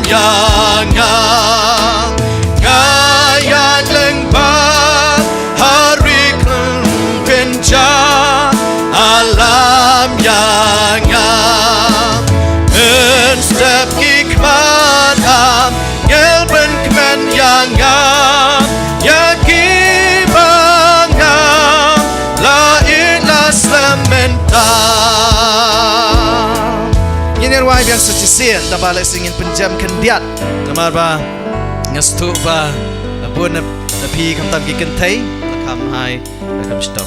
yang ngayat lembah hari kepencar alam yang setiap hikmat gelben kemen yang gimana lainlah sementara ini ruai yang secisian tak balik singin penjam kendiat namar ba ngestu ba pun napi kamtam ki kentai lakam hai lakam stop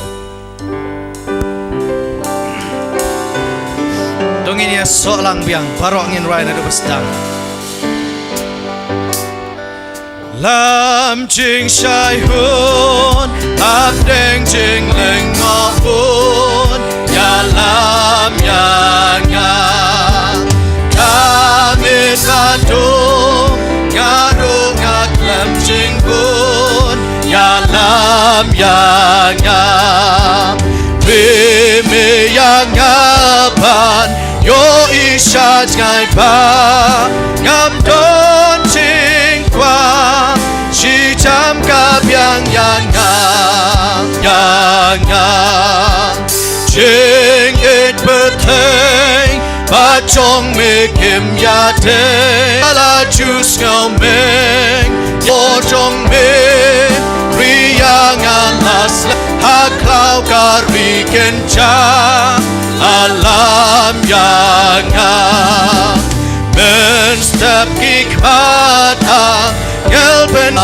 dong ini solang biang barok ngin ruai na bestang lam jing shai hun ap deng jing leng ngo hun ya lam ya kami satu ngadu ngaklam jing hun ya lam ya bimi yang ngapan yo isha ngai ba ngam don jing kwa si cham ka biang yang jing it beteng ba chong me kim ya te la chus ngau meng yo chong me ri yang alas ha klau ka ri ken cha alam yang men step hikmat gelben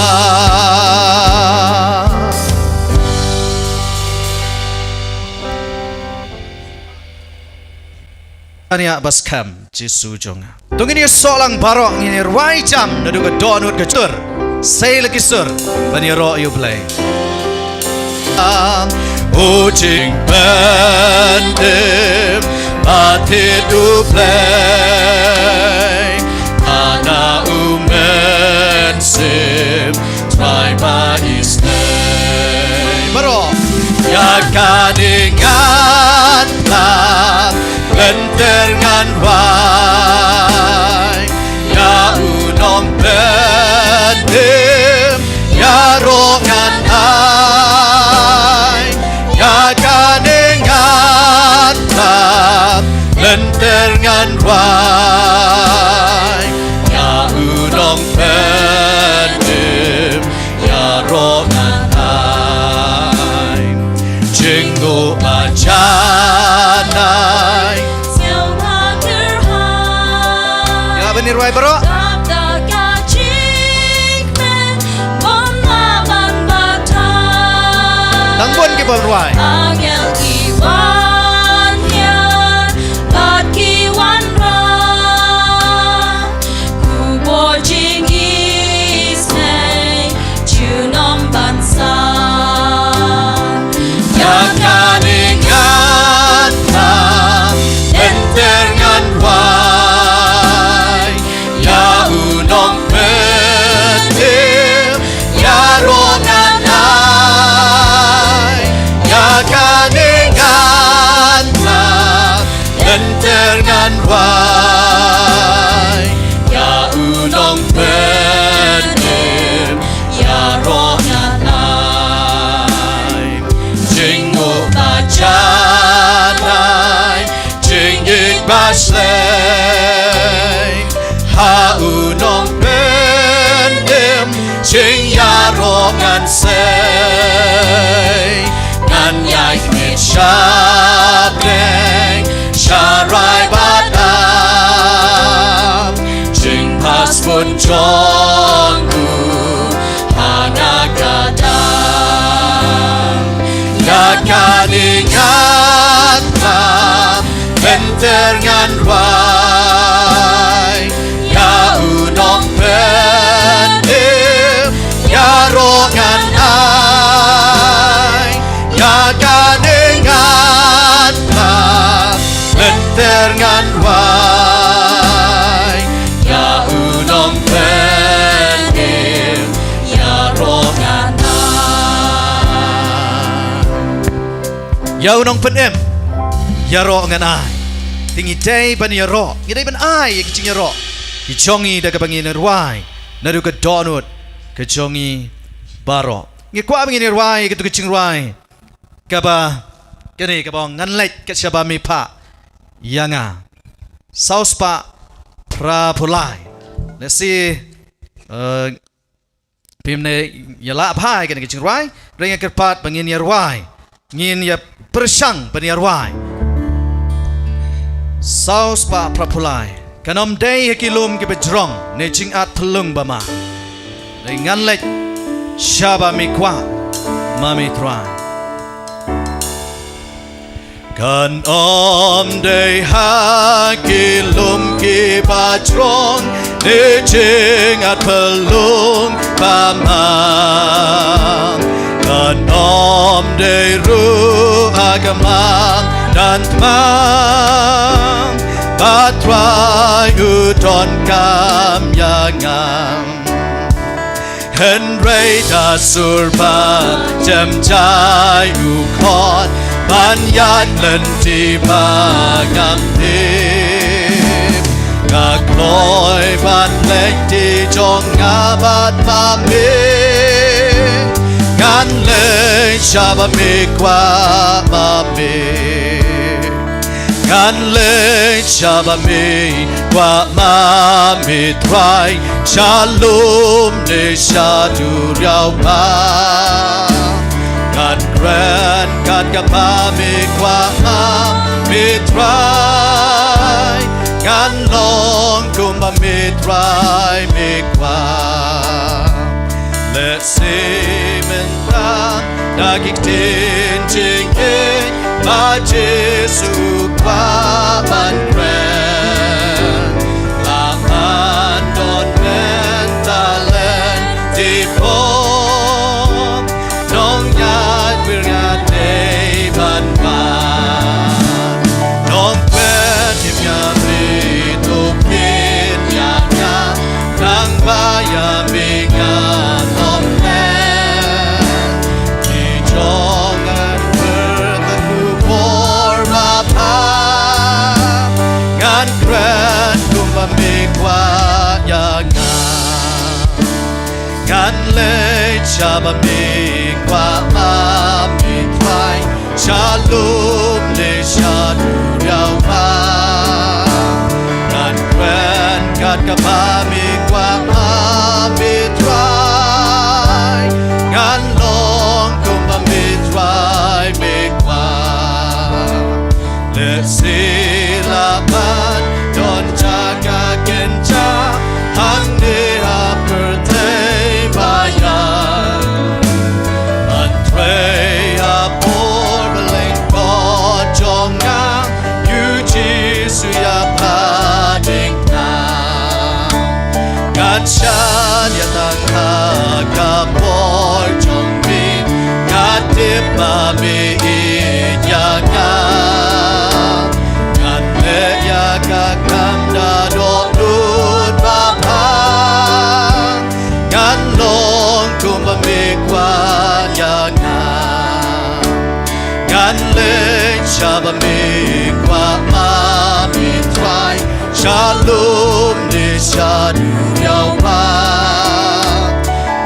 Ania baskam Jesu jonga. Tung ini solang barok ini ruai jam nadu ke donut ke tur. Say lagi sur bani ro you play. Ujing bandem mati du play. Ana umen sim try by his name. Baro ya kadingan lah lentengan wai ya unong bedim ya rongan ai ya kadingan lah lentengan wai ya unong bedim ya rongan ai jinggo ajanai Bani ruai bro Tangbun ke bawah ruai dengan wai ya unong benim ya ronganai jinggo bajanai jinggit basleng ha unong benim jing ya rongan sei ngan yai mit syabeng Syarai badam Jing pas pun jonggu Hana kadang Yakan ingatlah Bentengan wai Ya unong benim Ya rongan ai Yakan ingatlah Bentengan wai Ya unong benim Ya rongan ai Ya unong benim Ya rongan ai Tinggi day ban ya ro Ngidai ban ai ya kecing ya ro Kijongi da kabangin ruai nadu ke donut kijongi baro ngikwa bangin ruai ke tu kicing ruai kaba kini kabong nganlek ke siapa mipa yanga sauspa prapulai nasi pimne yala pai kini kicing ruai ringa kerpat bangin ruai ngin ya persang bangin ruai sauspa prapulai kanom day hekilum ke bejrong ne jing at pelung bama dengan lek shaba mikwa mami try kanom day hekilum ke bejrong ne jing at pelung bama kanom day ru agamam dan temam Batrai udon kam yangang Henry da surba jam jai ukot Banyat lenti bagam tip Ngakloy ban lek di jong ngabat mami Ngan lek syabab mikwa mami Ngan le shabami wa ma mitrai shalom ne shadu riao pa Ngan grand kan kapami wa ma mitrai Ngan long kumba mitrai mikwa Let's see men pra dagik tin ting Ba Jesu kwa ban kren La man don men talen Di pom Nong nyat wir nyat day ban ban Nong kwen him nyabri Tupin nyanya Nang baya mingan Nong len Di jongan Ngan kren kumba mikwa yanga Ngan le chaba mikwa mitrai Shalom le shadu riao pa Ngan kren kat kapa mikwa mitrai Ngan long kumba mitrai mikwa Let's see laban don jaga kenca hande aperte bayan antre apor beleng bojonga yuji suya pading na ganchan ya tangha kapor jongbi gatip mami inyanga Kakam da dok lut bapa Ngan long kumba mikwa yana Ngan lek shaba mikwa mitrai Shalom ni shadu yau pa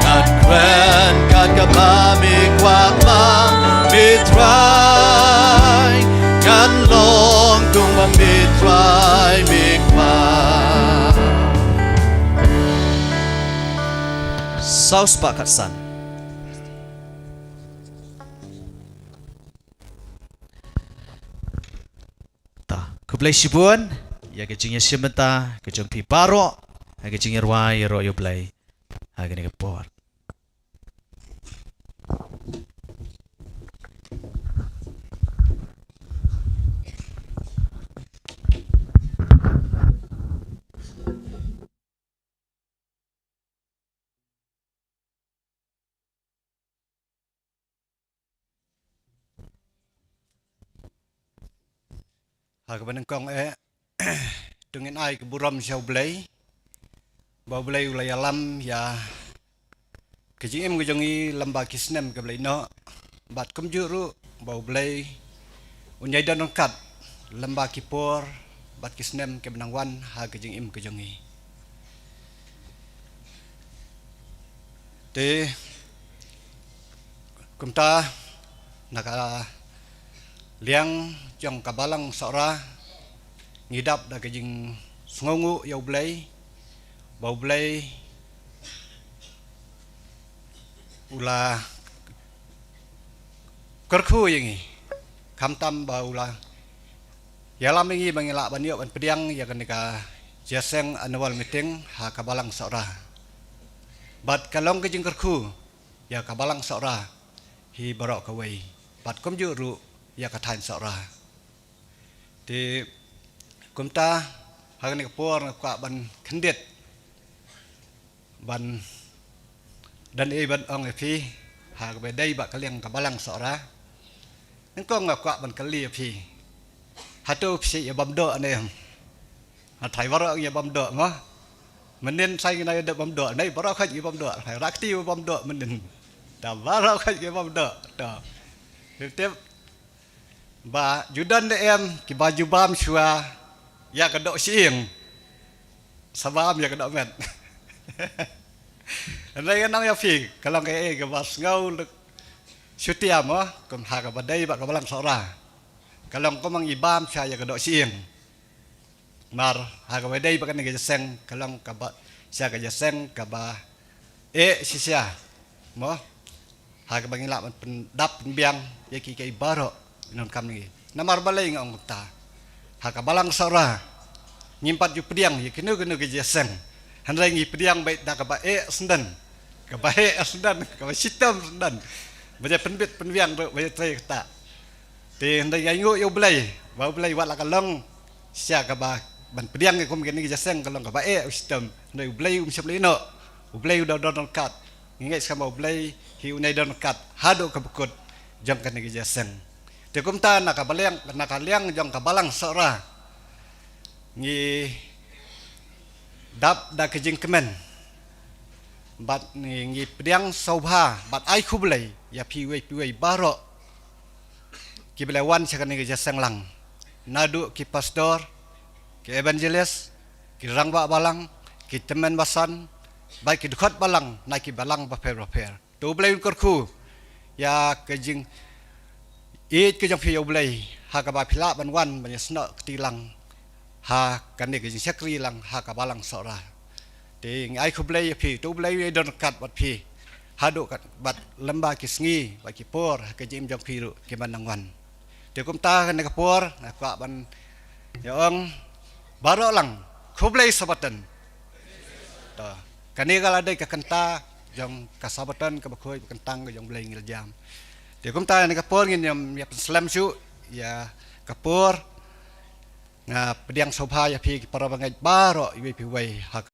Ngan kren kakam mikwa mitrai Ngan long kumba mitrai mikwa Saus pakat san Ta kublai shibun ya kecingnya simenta kecing pi baro ya kecingnya ruai ro yo blai ha gani kepor Kebanang kong dengan ai keburam siau belai, bau belai ulai alam ya kejing kejongi lamba kisnem ke belai no, bat kumjuru bau belai unyai dan kat lamba kipor bat kisnem ke benangwan ha kejing kejongi. Te kumta naka liang jong kabalang Sohra ngidap da kejing sngongu yau blai bau blai ula kerku yangi kamtam bau la yalam ingi bangila banyo ban pediang ya kanika jaseng annual meeting ha kabalang Sohra bat kalong kejing kerku ya kabalang Sohra hi barok kawai bat kom juru ya katain Sohra di kumta hagani kapor ka ban kendet ban dan ban ong epi ha ka dai ba kaliang kabalang Sohra engko ngak ban kali epi hatu psi ya bamdo ane ha thai barok ya bamdo ngo menen sai na ya bamdo nei barok khat ya bamdo hai rakti bamdo menen ta barok khat ya bamdo ta tetep ba judan de em ki baju bam shua ya kedok siing sabam ya kedok met andai kan ya fi kalau ke bas ngau syutiam kom ha ka badai ba kabalang Sohra kalau ko mang ibam sya ya kedok siing mar ha ka badai ba kan ge seng kalau ka ba sya ka seng ka ba sisia mo ha ka bangila pen dap biang ya ki kai baro non kam ni namar balai ngong ta ha kabalang Sohra nyimpat ju pediang ya kenu ge seng handai ngi pediang baik da ka ba sendan ka ba sendan ka ba sitam sendan baja penbit penwiang do baja tre ta te handai ngi yo blai ba blai wat la kalong sia ka ba ban pediang ko mgen ge seng kalong ka ba sitam handai blai syap no blai do don kat ngai sama blai hi unai don kat hado ka bekut jong kan ge seng te kumta nakaliang jong kabalang Sohra ngi dap da kejing kemen bat ngi pediang sobha bat ai khublai ya piwei baro ki belawan sakan ngi jasang lang nadu ki pastor ki evangelist ki rangba balang ki temen basan baik ki dekat balang naiki balang ba per to blai kurku ya kejing it ke jong phi blai ha ka ba phila ban wan ban sno tilang ha kan ne ke sakri lang ha ka balang Sohra te ngai khu blai phi to blai don kat bat phi ha do kat bat lamba ki sngi ba ki por ke jim jong phi ru ke ban wan te kum ta kan ne ka por na ka ban ya ong baro lang khu blai sabatan to kan ne gala dai ka kanta jong ka sabatan ka ba khoi kantang jong blai ngil jam dia kumta ni kapor ngin yam ya slam shu ya kapor nga pediang sobha ya pi para bangai baro iwi pi wai hak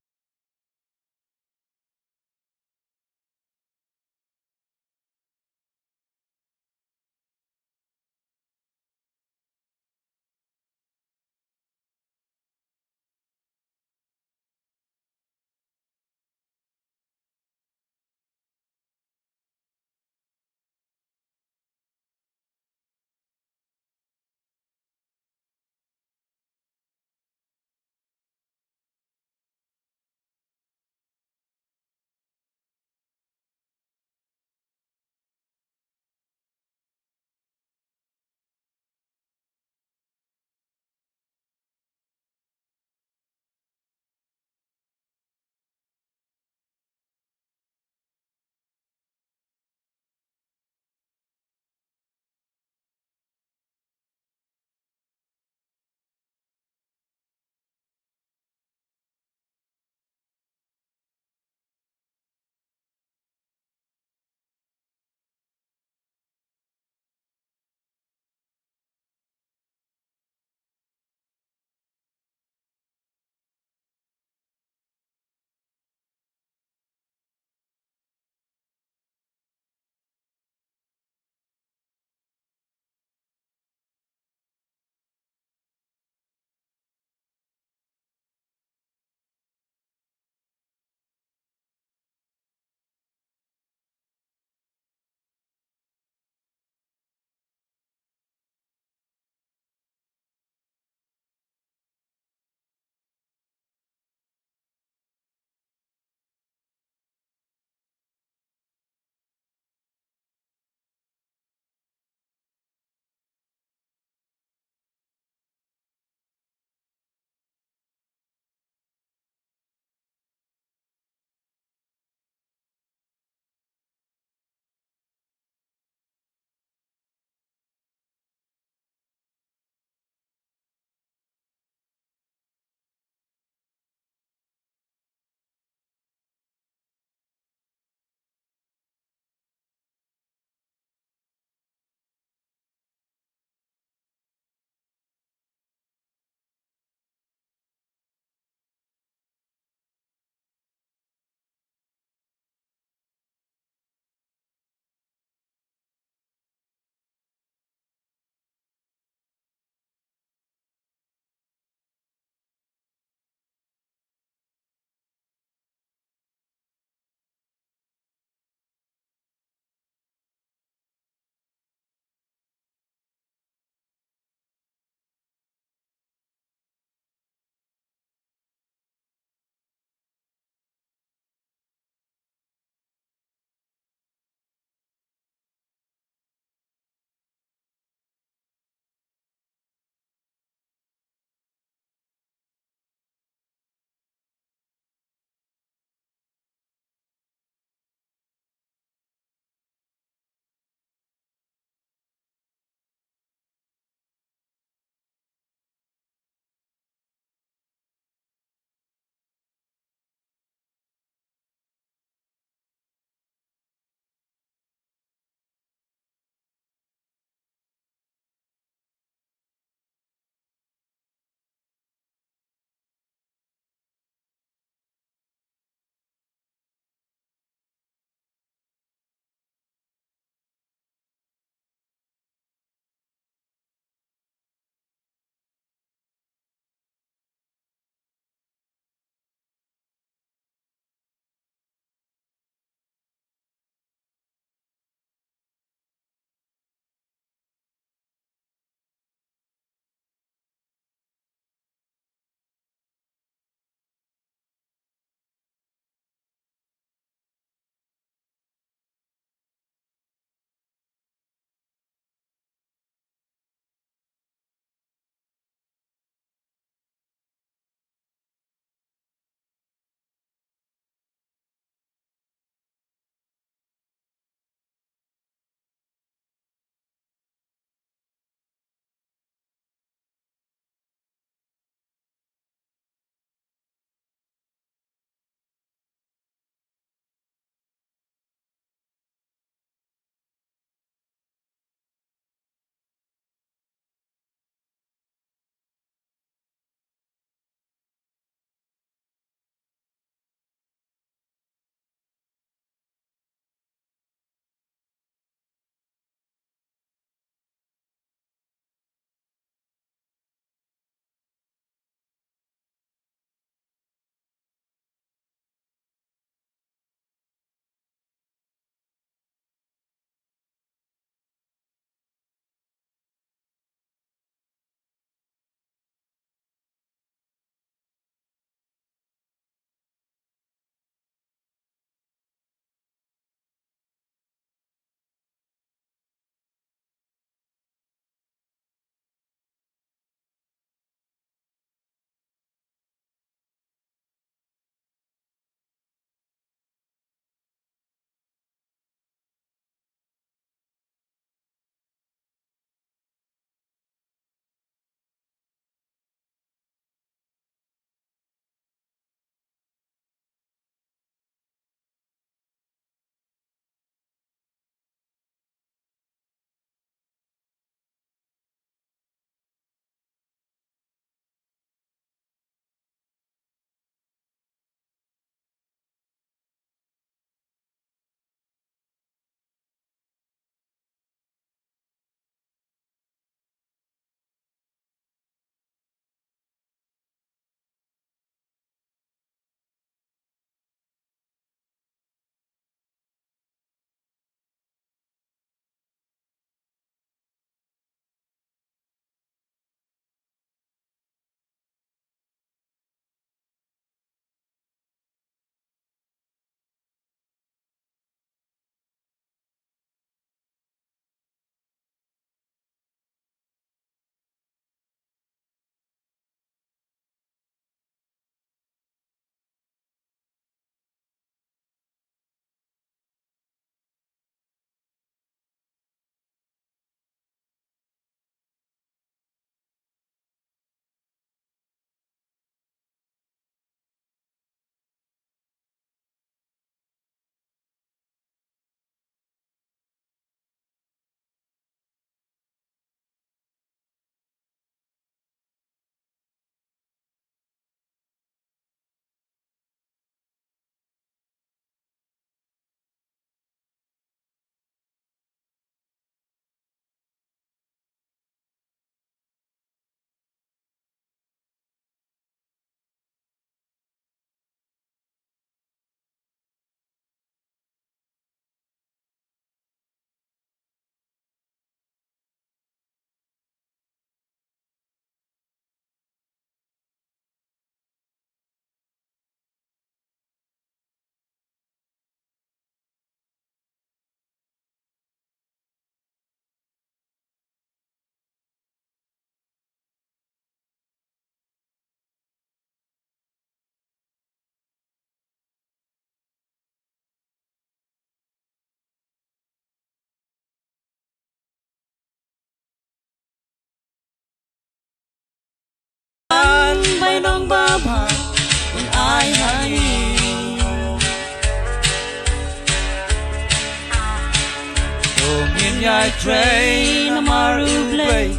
ai kray na marublay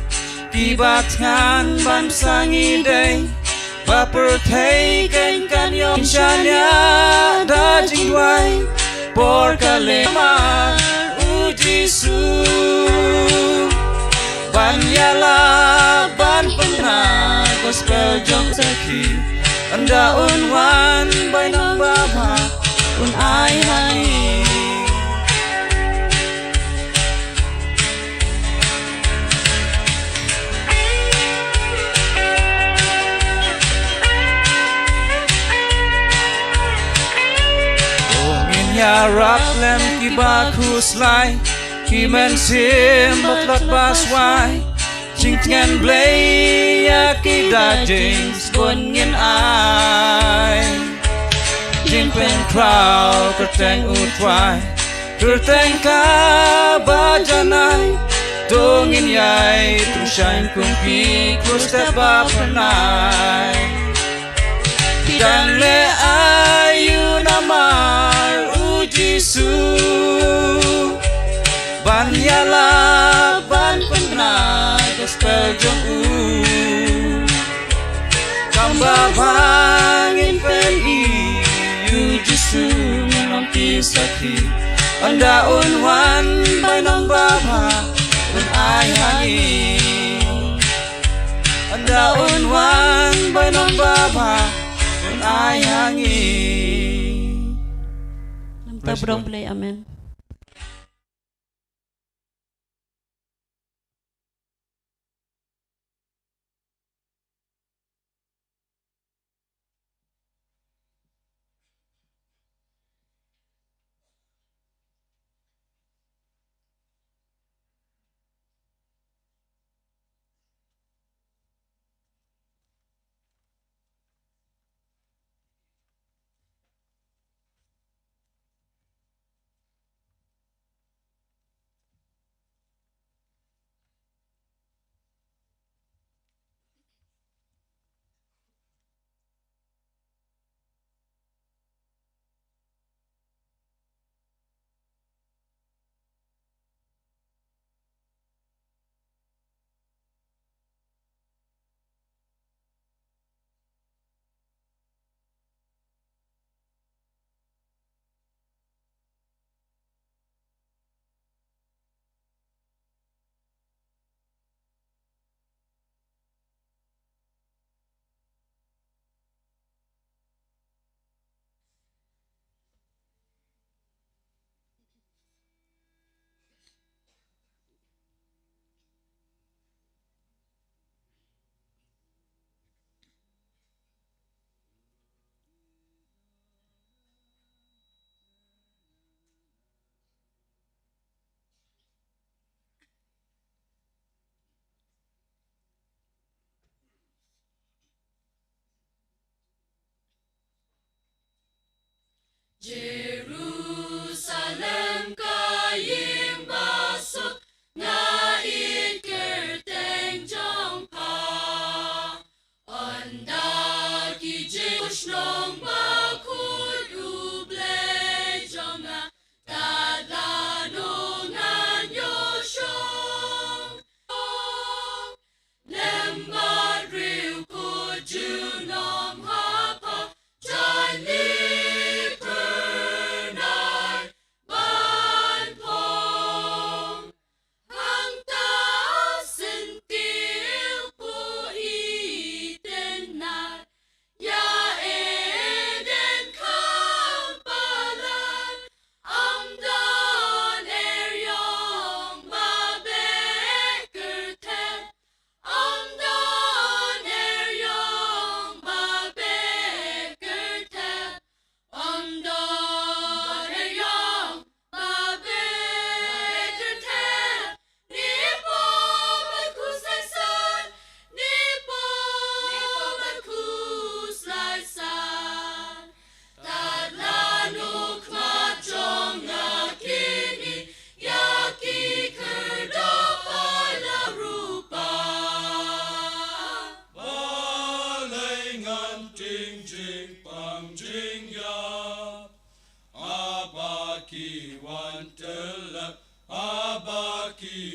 Kibat ngan ban sangi day Baper thay keng kanyong shanya da jingway Por kalemar u Jisu Ban yala ban pena gospel jong saki Anda unwan bay nang baba un ai hangi Ya rap lem ki ba khuslai ki men sim batlot baswai jing ngan blay ya ki da jing spon ngin ai jing pen crowd kerteng utwai kerteng ka ba janai dongin yai tu shine kung pi step up nai dan le ayu namar Jisu ban yala ban pena gospel jong kamba bangin pen yu Jisu nang kisaki anda unwan bay nang baba un ai hangi anda unwan bay nang baba un ai hangi Tabrong play, amen. Jerusalem kayim basok nga kerteng jong pa anda ki jesh nong bakul uble jong nga tadlanongan yoshong lembat riu ko junom hapa jani Abaki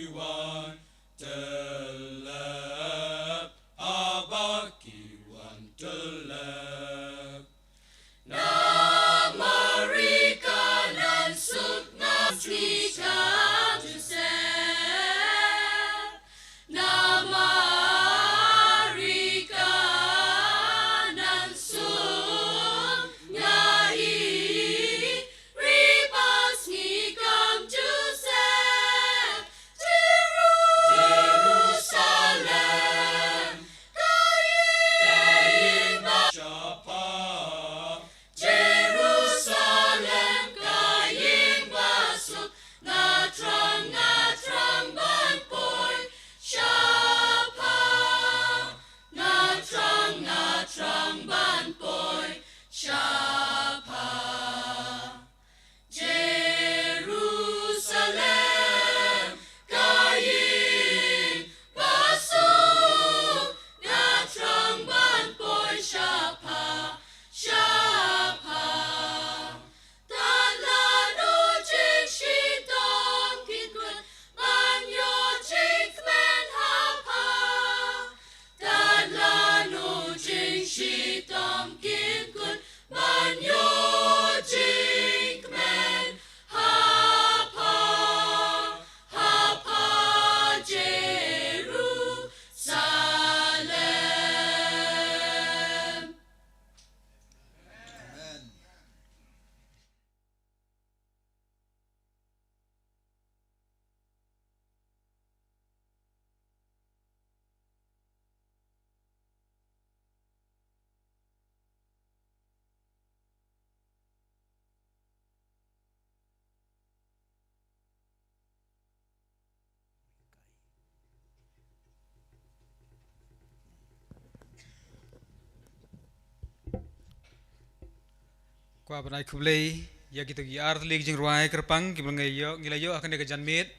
Kwa banai kublei ya kita gi art lig jing ruai kerpang ki blangai yo ngilayo akan ke janmit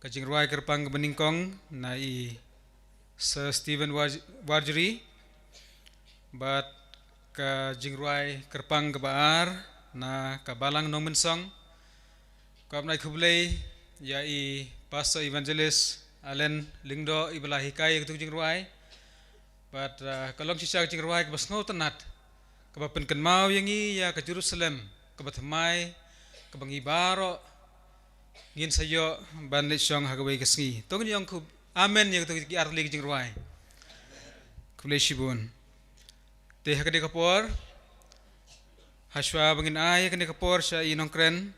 ka jing ruai kerpang beningkong na i Sir Stephen Wargery bat ka jing ruai kerpang ke baar na ka balang nong mensong kwa banai kublei ya i Pastor Evangelist Allen Lingdo ibalahi kai ke jing ruai bat kalong sisa jing ruai ke basngau tenat kaba penken mau yang ya ke Jerusalem kaba thamai kaba ngibaro ngin sayo ban le song hagawe kesngi tong yang ku amen yang tu ki arli jing ruai kule shibun te hakade kapor haswa bangin ai kane kapor sha inong kren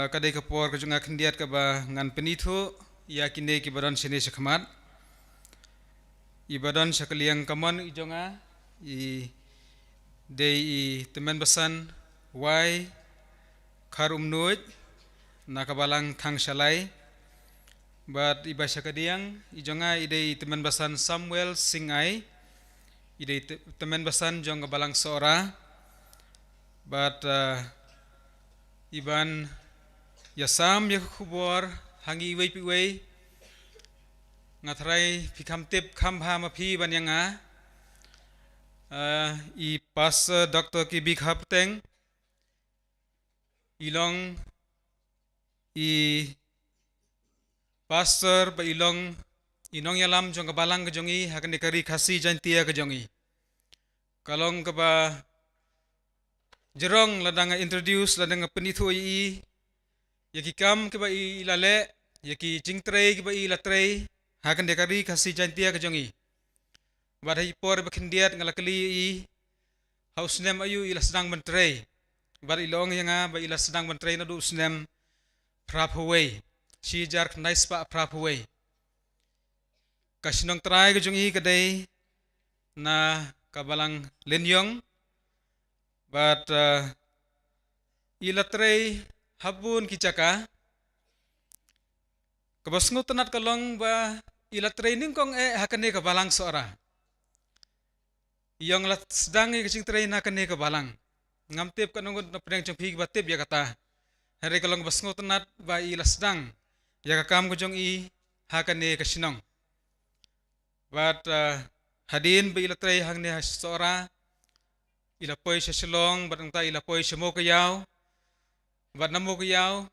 kadai kapor ka junga khendiat kaba ngan penithu ya kinde ki badan sene sakhamat ibadan sakaliang kaman ijonga i Dei teman basan wai karum nuit nakabalang thang shalai but iba sakadiang ijonga idei teman basan Samuel Singai idei teman basan jong kabalang Sohra but iban yasam yakubor hangi wei piwei ngatrai pikam tip kambha mapi banyanga i pas Dr. ki big hapteng ilong i pastor ba ilong inong yalam jong kabalang kejongi hakan dekari Khasi Jaintia kejongi kalong kaba jerong ladang introduce ladang penithu i yakikam kaba i lale yaki jingtrei kaba i latrei hakan dekari Khasi Jaintia kejongi badai por bakhendiat ngalakali i hausnem ayu ila sedang mentrei bar ilong yanga ba ila sedang mentrei na du snem prapaway si jar knais pa prapaway kasinong trai ke jungi kadai na kabalang lenyong but ila trei habun kicaka kabasngut tanat kalong ba ila training kong hakane kabalang Sohra yang lat sedang kecing train akan ke balang ngam tip kanong na pedang jong pig batip ya kata hari kalong basngot nat ba ila sedang ya kakam ko jong i hakan ke sinong but hadin ba ila tray hang ne Sohra ila poy sa silong batang ta ila poy sa mo kayaw bat namo kayaw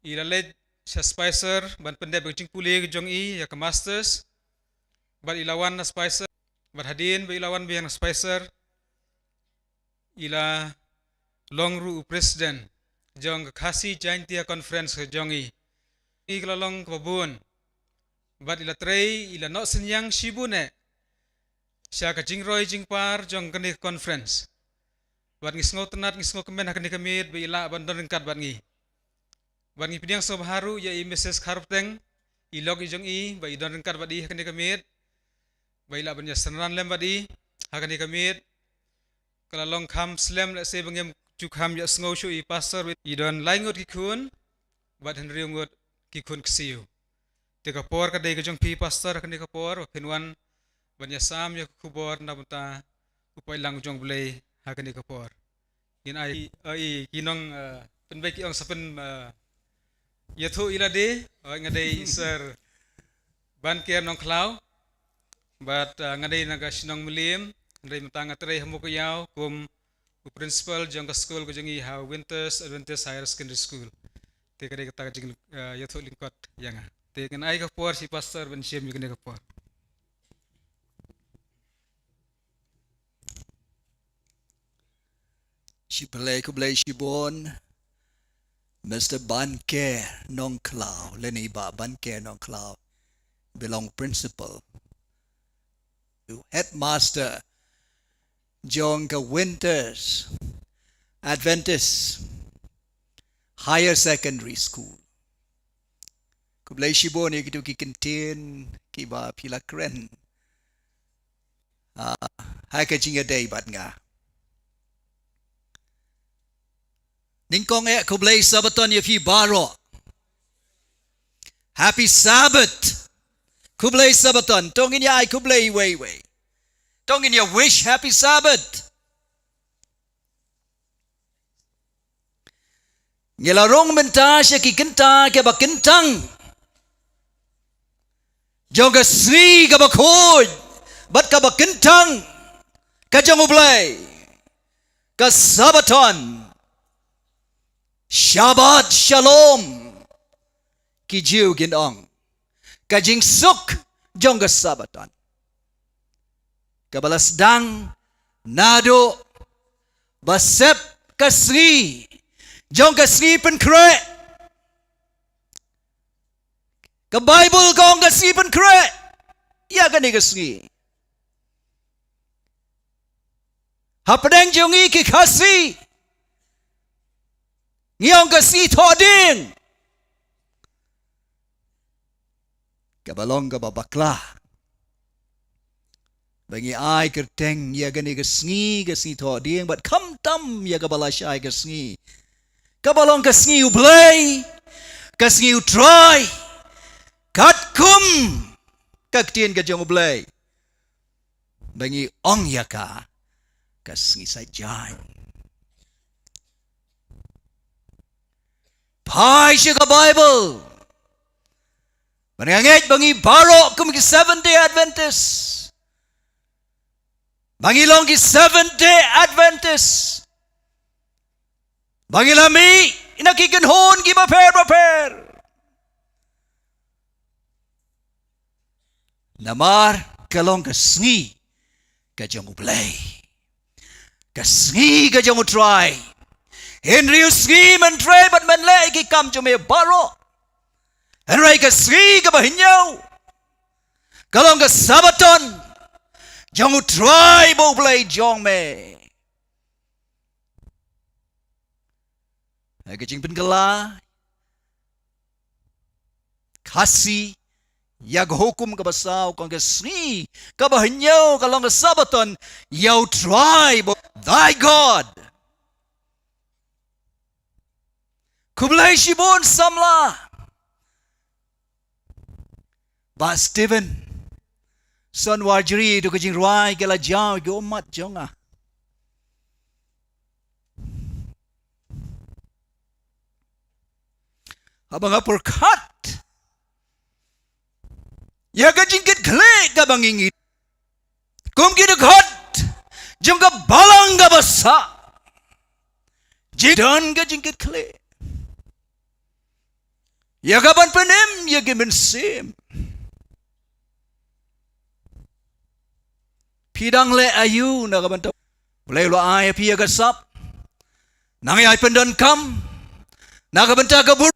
ila led sa spicer ban pendep jing puli jong i ya ka masters bat ilawan na spicer But hadin ba ilawan biyang spicer ila longru president jong Khasi Jaintia conference jongi igla long kabun but ila trei ila no senyang shibune sya ka jingroy jingpar jong kani conference but ngisngo tenat ngisngo kemen hakani kamit ba ila bandon ringkat bat ngi pidiang so baharu ya i message kharpteng ilog jong i ba idon ringkat bat di hakani kamit baila banya senran lem badi hakani kamit kala long kham slam la se bangem chukham ya sngo shu i pastor with idon laingot ki khun bat hen riungot ki khun ksiu te ka por ka dei ka jong pi pastor hakani ka por penwan banya sam ya khubor na bunta upai lang jong blei hakani ka por in ai kinong penbai ki ong sapen yathu ila de ngadei sir ban ker nong khlau but ngadai naga sinong mulim ngadai matanga tray hamukayaw kum principal jong ka school ko jongi ha Winters Adventist Higher Secondary School te kadai kata jing yatho lingkot yanga te kan ai ka por si pastor ben siem ygne ka por si pelai ku blai si bon Mr. Banke Nong Cloud leni ba Banke Nong Cloud belong principal headmaster Jong Winters Adventist Higher Secondary School. Kublai shibon ya gitu ki kentin ki ba pila kren. Hai ka jinga day bat nga. Ningkong kublai sabaton ya fi baro. Happy Sabbath. Kublai sabaton tongin ya ai kublai wei. Tongin ya wish happy Sabbath. nghĩa là rong mình ta sẽ kỳ kính ta cái bà kính trăng do cái suy cái bà khôi bắt cái bà kính trăng cái trong play cái Sabaton Shabbat Shalom ki jiu gin ong cái jing suk trong cái Sabaton cái balas dang nado basep cái sri trong cái sri pen kre cái Bible kong cái sri pen kre ya cái này cái sri hapadeng jong i ki Khasi ngiong cái sri tho ding cái balong cái bakla bagi ai kerteng ya gani ke sngi tho ding but kam tam ya ka balashai ke sngi ka balong ke sngi ublay ke sngi utrai kat kum ka tien ke jong ublay bagi ong ya ka ke sngi sajai pai shi ka Bible banganget bangi barok kum ki 7-day Adventist Bangilong ki 7-day Adventist. Bangilami inakikinhon ki baper. Namar kalong ka sngi ka jong ublay. Ka sngi ka jong utry. Henry sngi man try but man le ki kam jong me baro. Henry ka sngi ka bahinyaw. Kalong ka Sabaton. Jong utry bo play jong me. Ay kajing pengala. Khasi yag hukum ka basaw kong kasni ka bahanyaw kalong ka Sabaton yaw try bo thy God. Kublay shibon samla. Ba Stephen Son warjri tu kajing ruai kala jaw ke umat jonga. Abang apur kat. Ya kajing kit kle ka bangingit. Kum kit kat. Jongka balang ka basa. Jidan kajing kit kle. Ya kapan penem ya gimen sim. Pidang le ayu na kabanta boleh lo ay pia gasap nang ay pendan kam na kabanta kabur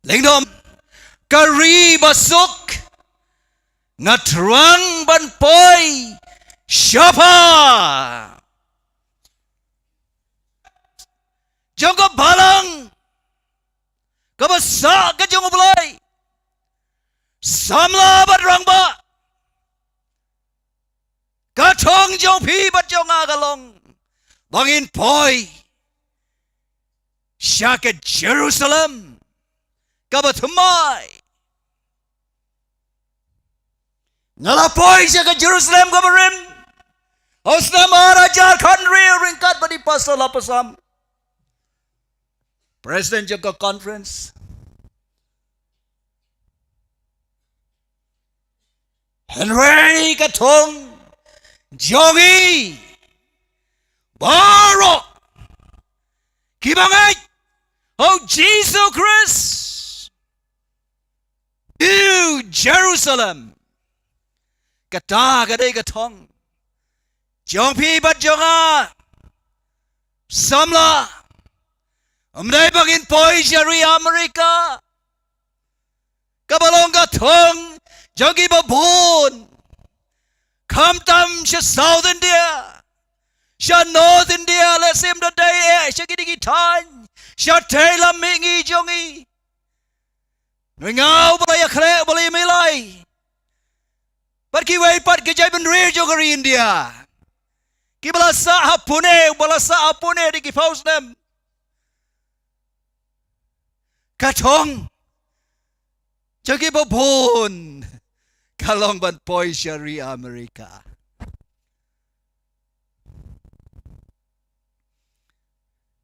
lengdom kari basuk ngatrang ban poi siapa jongko balang kabasa ka jongko belai samla badrang ba Katong jong pi bat jong agalong bangin poi Shaka Jerusalem kabatumay ngalapoi Shaka Jerusalem kabarim Osna Maharaja Khandri ringkat badi pasal lapasam President jaga conference Henry Katong Jongi Baro Kibangay Oh Jesus Christ New Jerusalem Kata kaday katong Jong pi bat jonga Samla Umday bangin poi Shari Amerika Kabalong katong Jongi babon Come tam siya South India. Siya North India. Let's him the day. Siya kidigitan. Siya tela mingi jongi. Ngaw balay akre balay milay. Pat kiway pat kijay ben rear jogari India. Kibalasa hapune. Balasa hapune di kipaus nem. Katong. Jagi babon. Kalong ban poi Shari Amerika.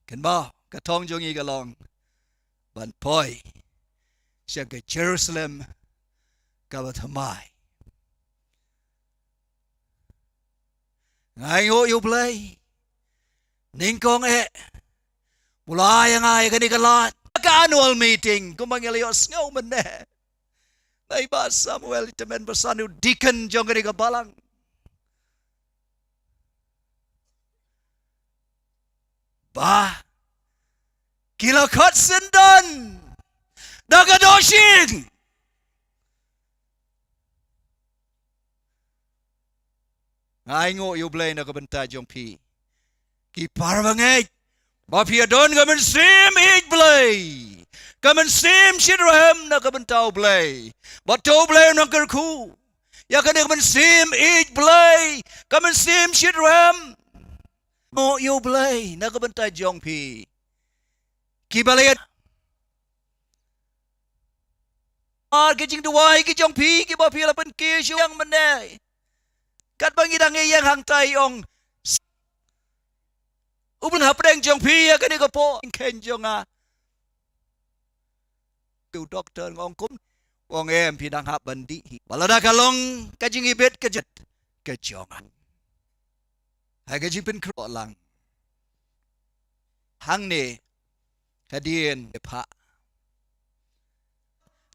Kan ba กระทองจงอีกะลองบันพอยเสียงกับเยรูซาเล็มกับทำไมไงโง่อยู่เลยนิ่งกองบุลายังไงกันนี่กันลาดการ annual meeting ก็มังเลียสเงามันแน่ในบ้านซามูเอลจะเป็นภาษาหนูดีกันจงกันนี่กับบัลังบ้ากิลคัดสินดันดักโดชิงไงโง่อยู่เลยนะกับบันตาจงพีกีปาร์บังเอบ่เพียดนกับมันซิมอีกเลยกับมันซิมชิดรามนะกับมันเต้าเลยบ่เต้าเลยนักกระคูอยากกันกับมันซิมอีกเลยกับมันซิมชิดรามโง่อยู่เลยนะกับมันตาจงพีกีบาเลยกิจงตัวไอ้กิจงพีกิบ่เพียละเป็นกิจยังมันแน่กัดบางอย่างยังห่างใจองอุปนหาเปร่งจงพีกันนี่ก็พอเข็นจงดูด็อกเตอร์งคุ้มวงพี่ดังหับบันดีบาลดากะลงกะจิงอีเบ็ดกะจัดกะจงให้กะจิงเป็นครอลังหังนี่กะเดียนพระ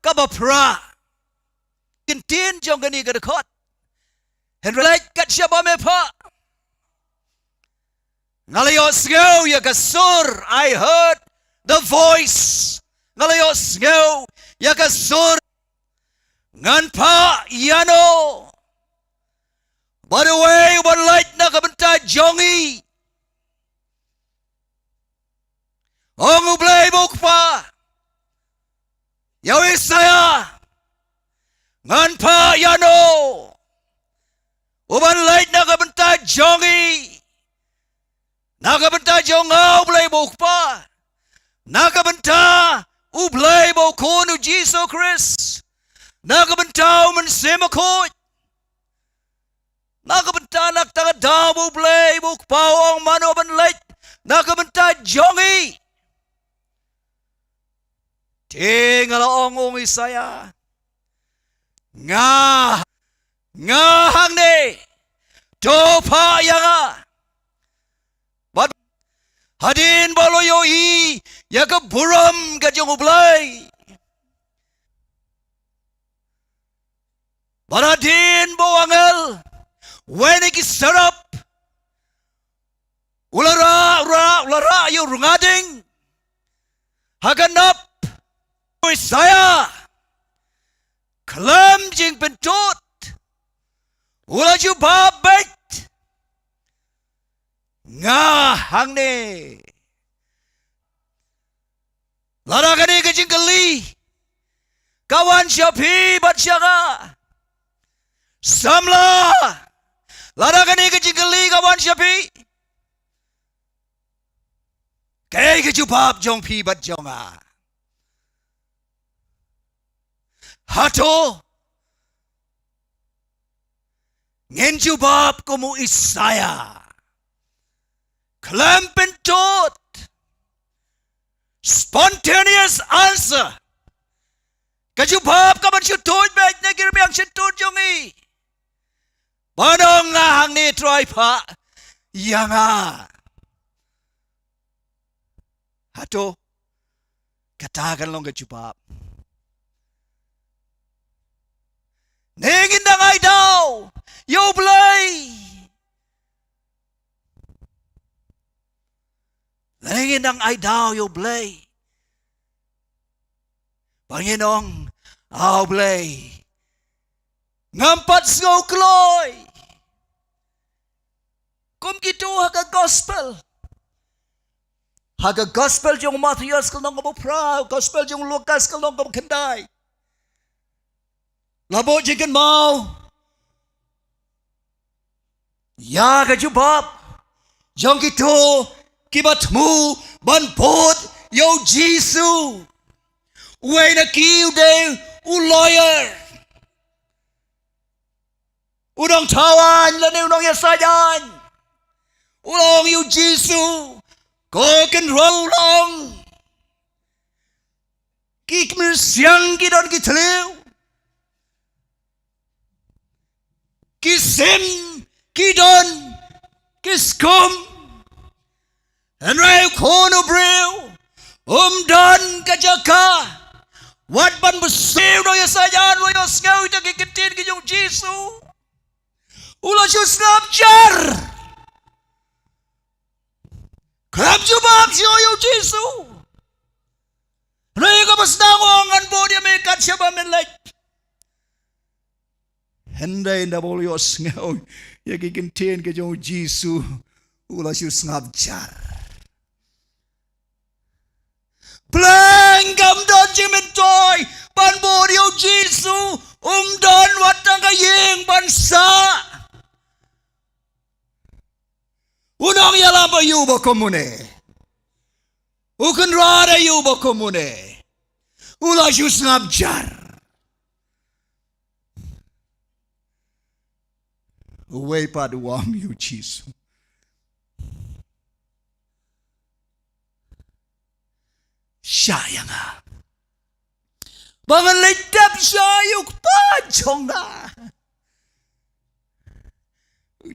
ก็บ่พระกินเตียนจงกันนี่กะคอดเห็นไรกัดเชบะเมพะngalayos ngau ya kasur I heard the voice ngalayos ngau ya kasur ngan pa yano by the way one light na kabanta jongi ong ublay buk pa yawi saya ngan pa yano uban light na kabanta jongi nakabenta jongau blay bukpa nakabenta ublay bokonu Jesus Christ nakabenta man semakot nakabenta naktagadau ublay bukpa ong manoban light nakabenta jongi tingala ong Isaya nga hangne topa yanga hadin baloyo ya ka buram ka jong ublay baradin bo angel when ik sarap ulara yo rungading haganap Isaya kalam jing pentot ulaju babet nga hangne lara kani kajing kali kawan syapi bat syaga samla lara kani kajing kali kawan syapi kay kajubab jong pi bat jonga hato ngen jubab kumu Isaya Klampentot spontaneous answer kajubab kaman syutut baik na girbiang syutut jongi banong nga hang ni troy pa yanga hato katagan long kajubab nengin dangay daw yo blay Langin ang ay daw yo blay. Panginoong aw blay. Ngampat ngo kloy. Kum gitu haga gospel. Haga gospel yung Matthew kal nang mo pra, gospel yung Lucas kal nang mo kanday. Labo jikan mau. Ya ka jubab. Jong gitu kibatmu banpot yo Jisu way na kiw de u lawyer udang tawan la ne udang yasayan ulong yo Jisu Có cần râu lòng Kì mì siang kì đòn kì thliu Kì xem Kì đòn Kì scum And rai kono breu đòn ka jaka Wat ban besiu no ya sayan no ya skau ita kì ketin kì yung Jesu Ula siu snap jar Krab jubab siu yung Jesu Rai ka basta ngongan bo dia me kat siya ba men like Henday na bol yo ngau ya ki kinten ke jong Jesu ula siu ngap jar Pleng gam don jimen toy ban bo yo Jesu don watang ka yeng ban sa Unang yala ba yu ba komune Ukun rada yu ba komune ula siu ngap jar Away pa duwam yu Jesu Siya nga Bangan litap siya yung pachong na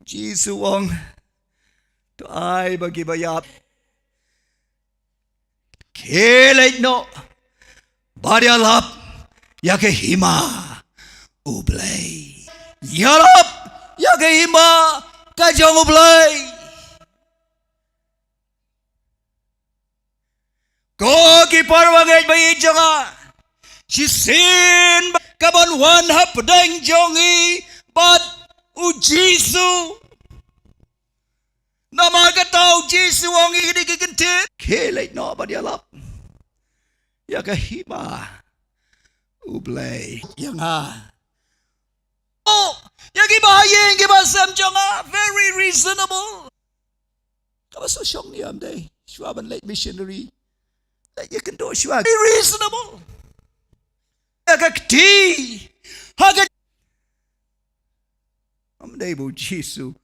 Jesu ang To ay bagibayap Kilay no Barialap Yake hima Ublay Yarap Yake hima Kajong ublay Koki parwangay bayi jonga Si sin Kaban wan hapdeng jongi But U Jesu Namagataw Jesu ang ikikikintit Kilay no badialap Yaka hima Ublay Yang ha Oh Yaki bahayeng kibasam jonga Very reasonable Kabaso siyong niyam day Shwaban late missionary That you can do shwag Very reasonable Yagakti Hagat Amday bo Jesu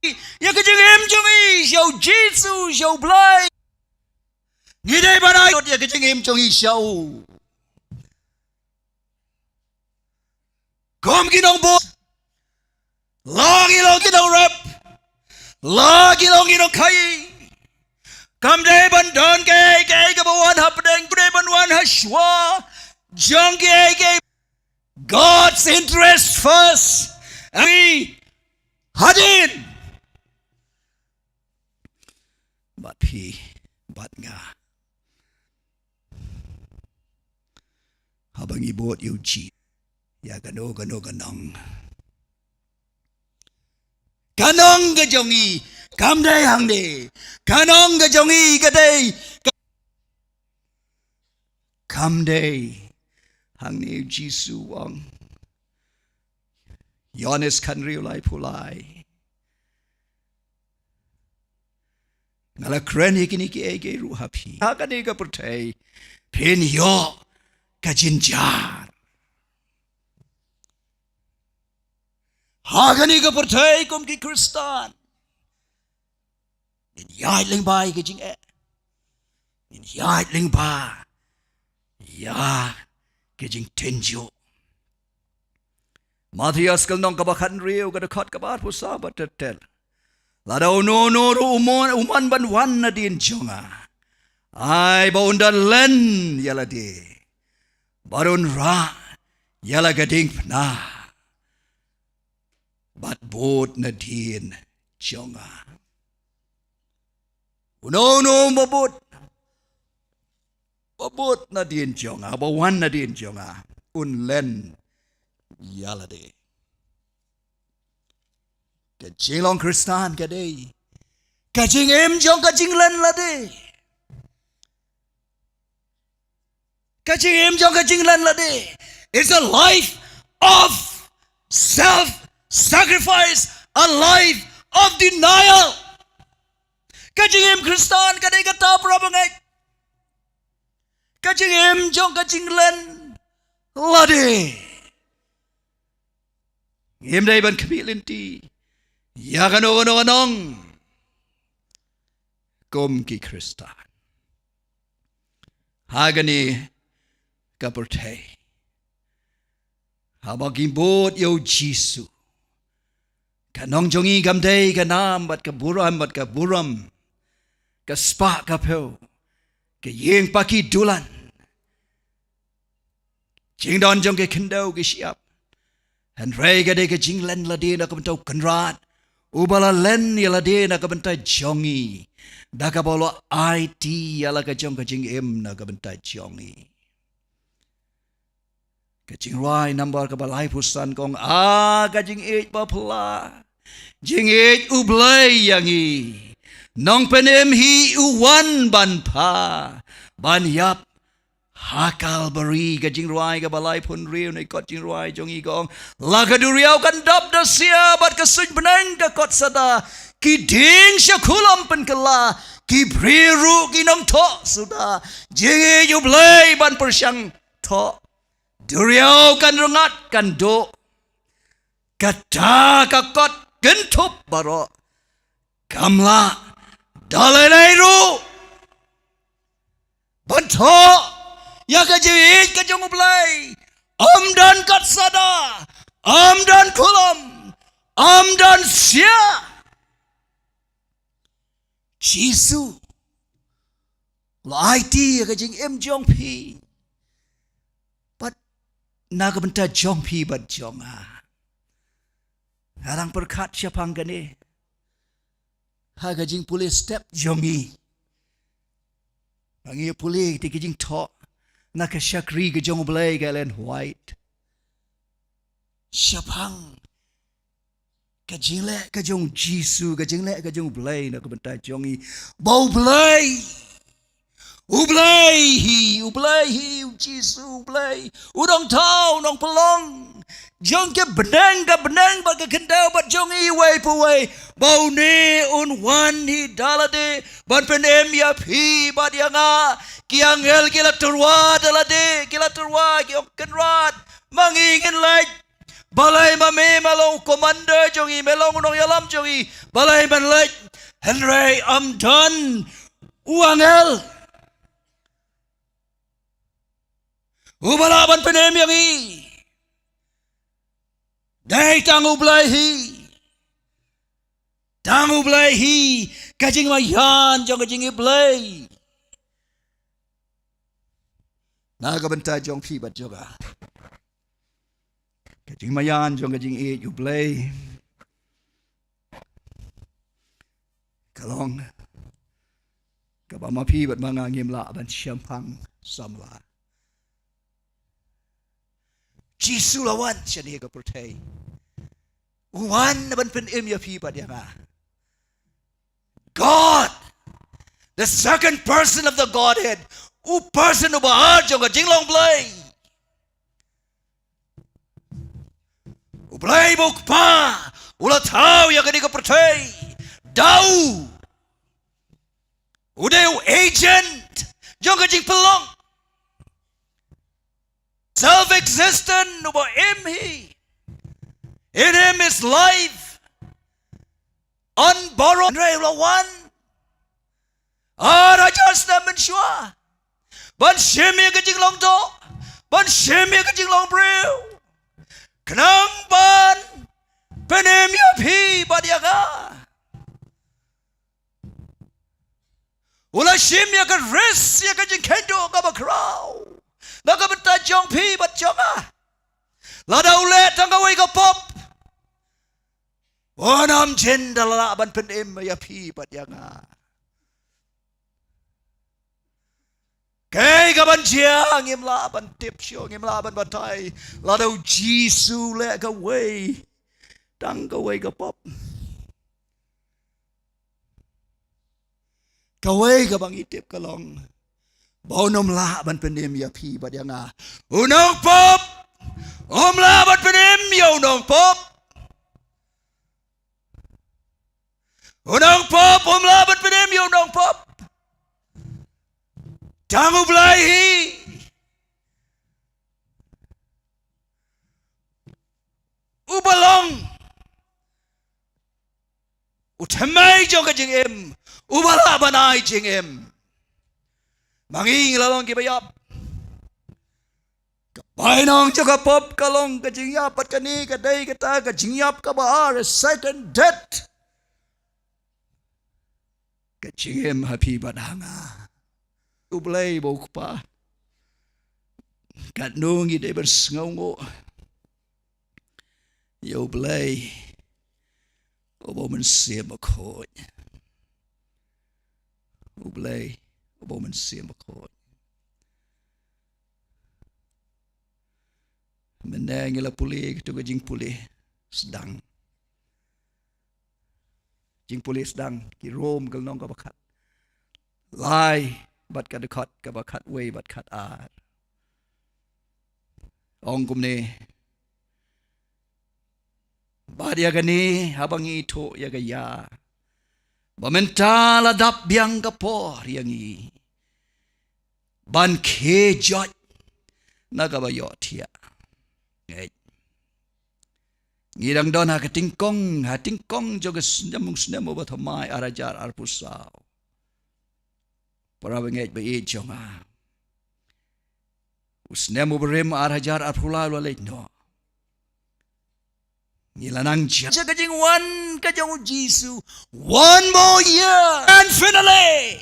Yakajing jongi Xiao Jesu Xiao blay Ngiday banay Yakajing jongi Xiao Kom kinong bo Lagi long kinong rap Lagi long kinong kai Kam day ban don kay kabawan hapdeng day ban wan hashwa Jong kay God's interest first We hadin But nga Habang ibot yung chi Ya ganong Kanong gajongi Kamday hangde Kanong gajongi gaday Kamday Hangni Jesu ang Yones kanri ulay pulay Ngala kren hikiniki ege ruhapi Hakani ka pertay Pin yo Kajinjar Hakani ka pertay kum ki Kristan In yai ling ba kajing In yai ling ba Ya kajing tenjo Mathias kal nong kabakan riyo kada kot kabar pusa batetel Ladaw no uman ban wan na din jonga Ay baundan len yala di Barun ra yala gading na Bat bot na din jonga No babot na din jonga bawan na din jonga len yala di Kajing long Kristan kaday Kajing jong kajing len la di Kajing jong kajing len la di It's a life of self-sacrifice A life of denial Kajing Kristan kaday kata prabangay Kajing jong kajing len la di day ban kami linti Ya kanong Kum ki Kristan. Hagani kapertay. Habagin bot yo Jisu. Kanong jongi gamday kanam bat kaburam. Kaspa kapel. Kayeng paki dulan. Jing don jong ke kendo ke siap. And rega de ke jing len lade na kabentau kenrat. Ubala len ya lade na kabentai jongi. Da kabolo IT ya la ka jong ke jing em na kabentai jongi. Ke jing rai number ka balai pusan kong ka jing ej ba pula. Jing ej ublay yangi. Nong penem hi uwan ban pa. Ban yap. Hakal beri ka jing ruai ka balai pun riu ni kot jing ruai jong i gong. La ka duriau kan dap da sia bat ka suj benang ka kot sada. Ki ding sya kulam pen kela. Ki briru ki nong to sudah. Jing i jublay ban persyang to. Duriau kan rengat kan do. Kata ka kot gentup baro. Kamla. Dalai nairu. Banto. Ya ka jihit ka jong ublay. Dan kat sada. Dan kulam. Dan sia. Jisu. Lo IT ya ka jing em jong pi. But naga benta jong pi bat jong ha. Harang perkat siapang gani. Ha ka jing pulih step jongi. Pangi pulih ti ka jing tok. Naka syakri ke jong belai ke len white. Syapang. Ke jinglek ke jong Jisu. Ke jinglek ke jong belai. Nak bentai jongi. Bau belai. Ublai hi. Jisu ublai. Udang tau nong pelong. Jong ke benang bat ke kendau bat jongi wai puwai. Bau ne un wan hi dalade. Ban penem ya pi bat yanga. Kiangel kila turwa dalade. Kila turwa kiok kenrat. Mangingin like. Balai mame malong commander jongi. Melong unong yalam jongi. Balai man like. Henry I'm done. Uangel. Ubalaban penem yangi. Dai tangu belai hi. Kajing mayan jong kajing belai. Naga bentai jong pi bat juga. Kajing mayan jong kajing belai. Kalong. Kabama pi bat mangangim la ban syampang samla. Jisu lawan siya niya kapertay. Uwan na ban penim ya pi bat yanga. God, the second person of the Godhead, person ubahad jong ka jinglong blay. Ublay buk pa, ulathaw ya kani kapertay. Daw. Udaw agent jong ka jing pelong. Self-existent uba him he. In him is life. Unborrowed. One. Rajas na mensyua. Ban shemi ka jing long to. Ban shemi ka jing long brew. Knang ban. Penem ya pi badyaga. Ula shemi ka res ya ka jing kendo ka bakraw. Naka benta jong pi bat jonga. Lada ulet tanggawai ka pop. Wanam jenda laban penem ya pi bat yanga. Kay kaban jiang im laban tip syong im laban batai. Lada Jisu le ka way. Tanggawai ka pop. Kaway ka bang itip kalong. Baunom la ban penem ya pi bat yanga. Unong pop. La ban penem ya unong pop. Unong pop la ban penem ya unong pop. Tangu belai hi. Ubalong. Utamai jong ka jing em. Ubala banai jing em. Mangi lalong ki bayap. Bai nong cho ka pop ka long ka jing yap pat ka ni ka dai ka ta ka jing yap ka ba a second death. Ka jing em happy badanga. Ublay bo pa. Ka nungi de bersngongo. Yo blay. Obo men se ma khoi. Ublay. Obo men se ma khoi. Menang ila pulih tu ke jing pulih sedang. Jing pulih sedang ki rom kal nong ka bakat. Lai bat ka dekat ka bakat wei bat kat ar. Ong kum ni. Ba dia gani habangi to ya ga ya. Bamenta ladap biang ka por yang i. Ban ke jot na ka ba yo thia. Ngidang don ha tingkong jo ke sendam obat hamai arajar arpusau. Para bengai ba e jonga. Usnem obrem arajar arpula lo leit no. Ngilanang ja kajing one kajong Jesus 1 more year and finally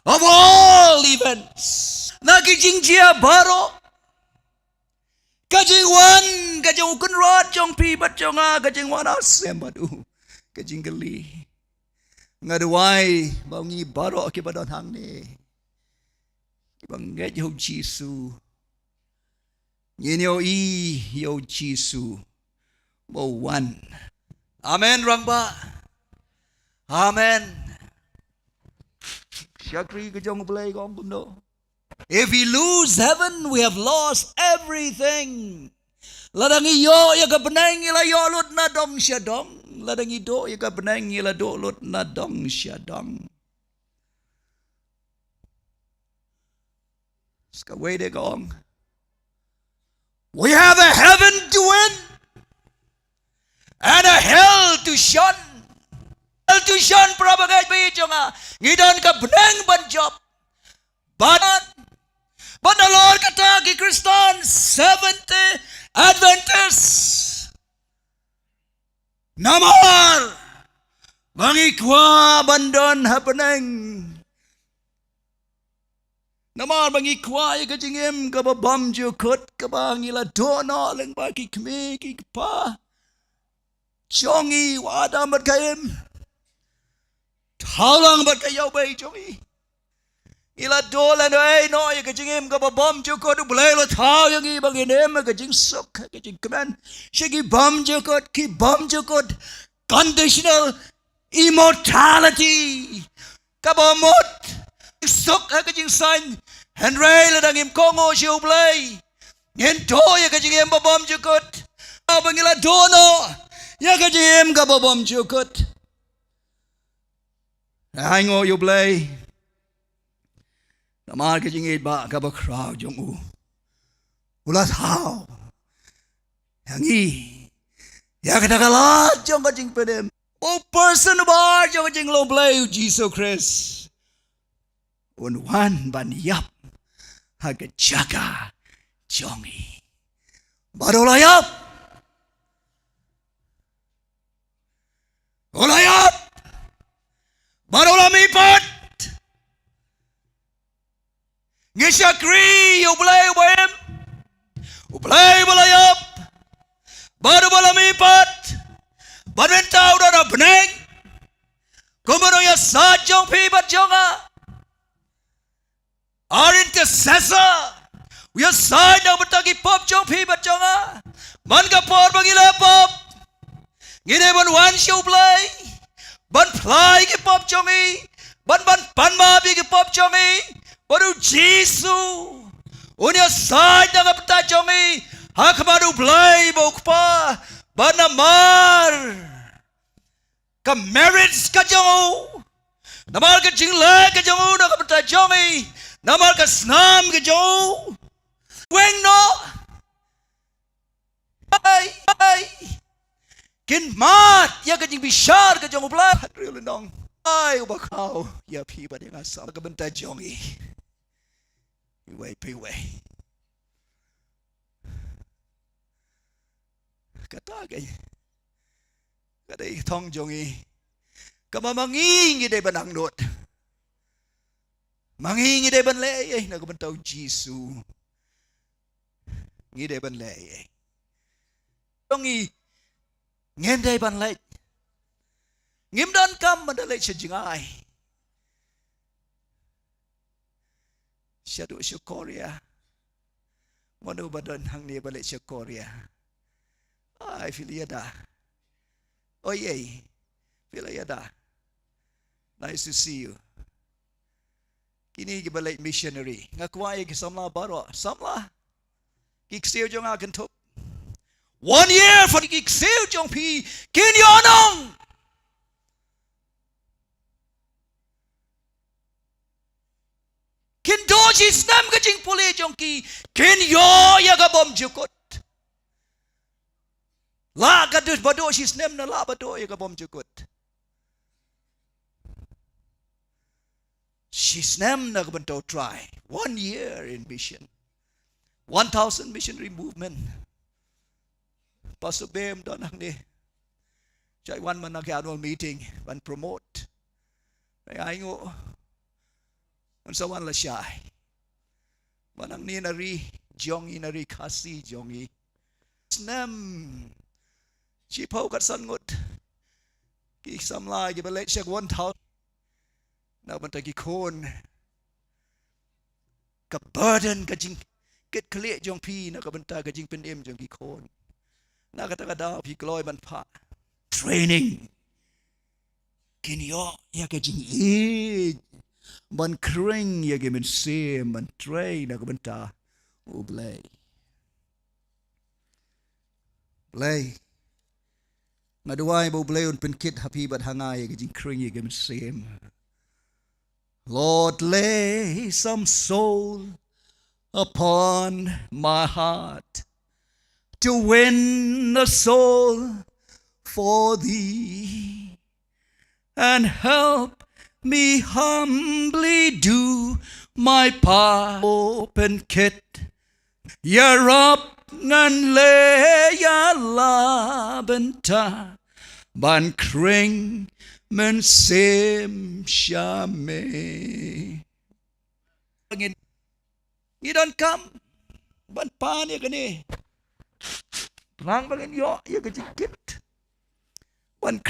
of all events. Nakijing jia baro. Kajing wan, kajing ukun rot jong pi bat jong kajing wan asem badu, kajing geli. Ngaduai bangi baro ke badon hang ni. Banget yo Jisu. Nyenyo yo Jisu. Bo wan. Amen rang ba. Amen. Syakri kajong belai kong kuno. If we lose heaven, we have lost everything. Ladangi yo ya ka benang ila yo lut na dong sya dong. Ladangi do ya ka benang ila do lut na dong sya dong. Ska way de gong. We have a heaven to win and a hell to shun. Hell to shun prabagai bi jonga. Ngidon ka benang banjop. But the Lord katagi Kristan 70 Adventists namar bangikwa bandon happening namar bangikwa ya kajingem kababam jukut kabangila dono leng baki kme ki pa chongi wadam bat kayem taulang bat kayaw bay chongi ila dolan ay no ya kajingim ka babam juko du bulay lo tao yang i baginem kajing sok kajing keman shigi bam juko ki bam juko conditional immortality kabamot sok kajing sign Henry la dangim kongo siu bulay ngin do ya kajingim babam juko abangila dono ya kajingim ka babam juko ay ngo yu bulay Namar ke jingit ba ka ba crowd jong u. Ulat how. Yang i. Ya ka dagalat jong ka jing pedem. O person ba jong ka jing lo blay Jesus Christ. Un wan ban yap. Ha ka jaga jong i. Barolayap. Olayap. Barolamipat. Ngishakri, you play with him. Play balayap. Baru balamipat. Badmentau dan beneng. Kumano ya sajong pibat jonga. Our intercessor. We are side na batagi pop jong pibat jonga. Man kapor bagila pop. Ngine ban wan show play. Ban play ki pop jongi. Ban panma bi ki pop jongi. Baru Jesu, unya side na kapta jongi, hakmanu blay bokpa, banamar, ka merits ka jongo, namal ka jingle ka jongo na kapta jongi, namal ka snam ka jongo, weng no, ay, kin mat ya ka jing bishar ka jongo blay, really nong, ai ubakau ya pi ba dengan sam ka benta jongi pi wei kata cái đây thong jongi ka mamangi ngi dei banang dot mangi ngi dei ban le na ka bentau Jisu ngi dei ban le jongi ngem dei ban le ngim dan kam man le chejingai syadu syukoria manu badan hang ni balik syukoria ai filiada oh yay filiada nice to see you kini ki balik missionary ngakwai ki samla baro samla ki kseu jong akan top 1 year for ki kseu jong pi kin yonong kin doji snam ka jing pule jong ki kin yo ya ga bom jukut la ka dus bado si snam na la bado ya ga bom jukut si snam na ga bento try 1 year in mission 1000 missionary movement pastor bem don hang ni chai one man ka annual meeting ban promote ai ngo an sawan la syai manang ni nari jongi nari khasi jongi snam chi pau kat san ngut ki samla ki balik shak 1000 na ban ta ki khon ka burden ka jing ket kle jong pi na ka ban ta ka jing pen em jong ki khon na ka ta ka da pi kloi ban pha training kin yo ya ka jing e man kring ya ge men se man train na ka ban ta o blay maduai bo blay un pen kit happy but hangai ge jing kring ya ge men se Lord, lay some soul upon my heart to win a soul for thee and help me humbly do my part. Open kit, ya up and lay ya labenta ban kring men sem shame. You don't come ban pan ya kani rang bagin yo ya ka jikit ban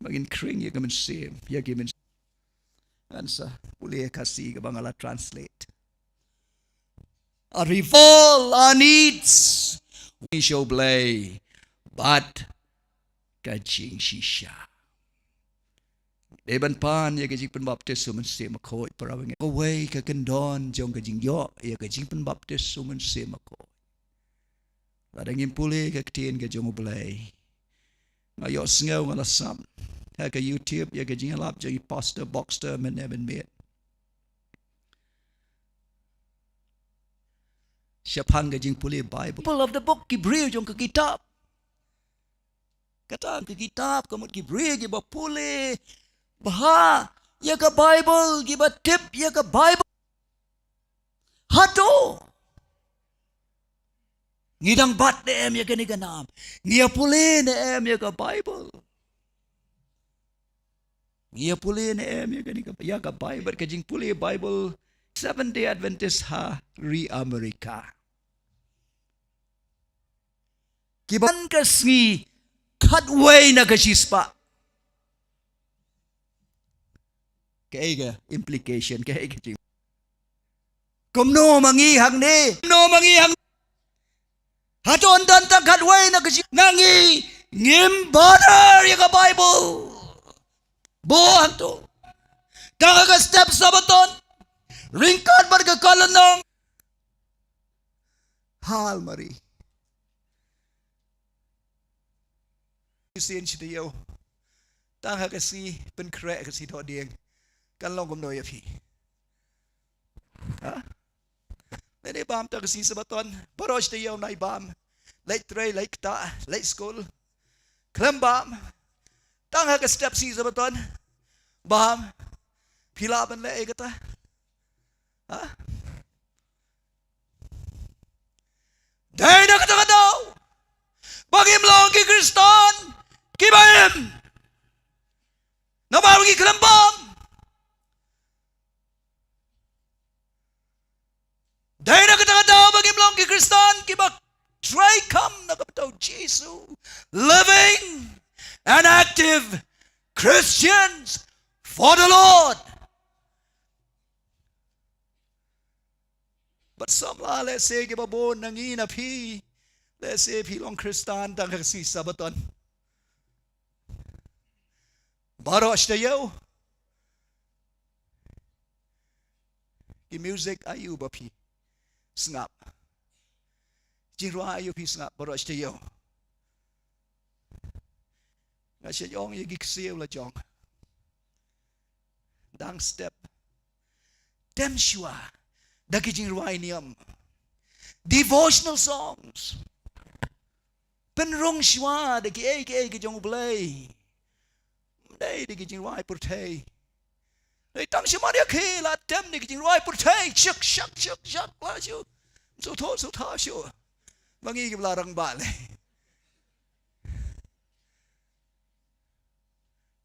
bagin kring ya men sem ya ki men ansa boleh Khasi ke bangala translate a revolt our needs we shall play but kajing shisha Deban pan ya kajing pen baptis sumen se makoi parawang away ka kendon jong kajing yo ya kajing pen baptis sumen se makoi ladang impule ka ktien ka jong blay ngayo sngaw ngalasam ha ka YouTube ya kajing lap jong pastor boxter men never met Syapang kajing pule Bible people of the book Gibril jong ka kitab kata ka kitab kamut Gibril gi bapule Baha, ya ka Bible, giba tip, ya ka Bible. Hato. Ngidang bat na em, ya ka ni ganam. Ngiya puli na em, ya ka Bible. Ngiya puli na em, ya ka Bible. Kajing puli Bible, Seventh-day Adventist ha, re-America. Kiban kas ngi, katway na kasispa. Kaya implication kaya jing kumno mangi hang ni no mangi hang haton dan tak hadway na kasi nangi ngim banner ya ka Bible bo hanto taka ka step sabaton ringkad bar ka kalanong hal mari sin siyo taka kasi pen krek kasi to dieng kan long gom no ya phi ha ne bam ta kasi sabaton paros te yo nai bam late tray late ta late school klem bam tang ha ka step si sabaton Baham pila ban le kata. Ha? Dai na kata daw. Bagim long ki Kristan kibaim. Nabawi kelembam. Dai na kata daw bagim long ki Kristan kibak try come na kata Jesus living and active Christians for the Lord. But some la let's say kibabon nangina pi. Let's say pi long Kristan tang kasi sabaton. Baro ashtayo. Ki music ayu ba pi. Sngap. Jinrua ayu pi sngap baro ashtayo. Nga siya yong yagi kasiyo la jong. Dang step. Dem shua. Dagi jinrua iniyam. Devotional songs. Penrong shua dagi ege jong ublay. Đây đi cái chuyện roi bột thề, đây tăng sĩ mà đi khi là tem đi cái chuyện roi bột thề, chắc quá chứ, số thô chứ, mà nghĩ cái là răng bạn này,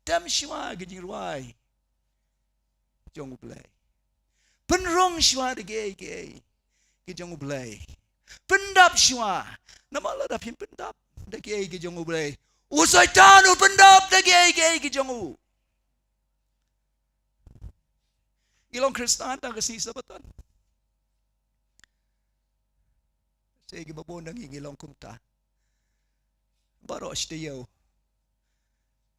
tem sĩ mà cái chuyện roi, trong một lệ, pen rong sĩ mà đi cái trong một lệ, pen đáp sĩ mà, nằm ở đáp hiểm pen đáp, để cái trong một lệ. Usai tanu pendap dagi ke jongu. Ilong Kristan ta kasi sabatan. Sige babon nang ilong kumta. Baro shtiyo.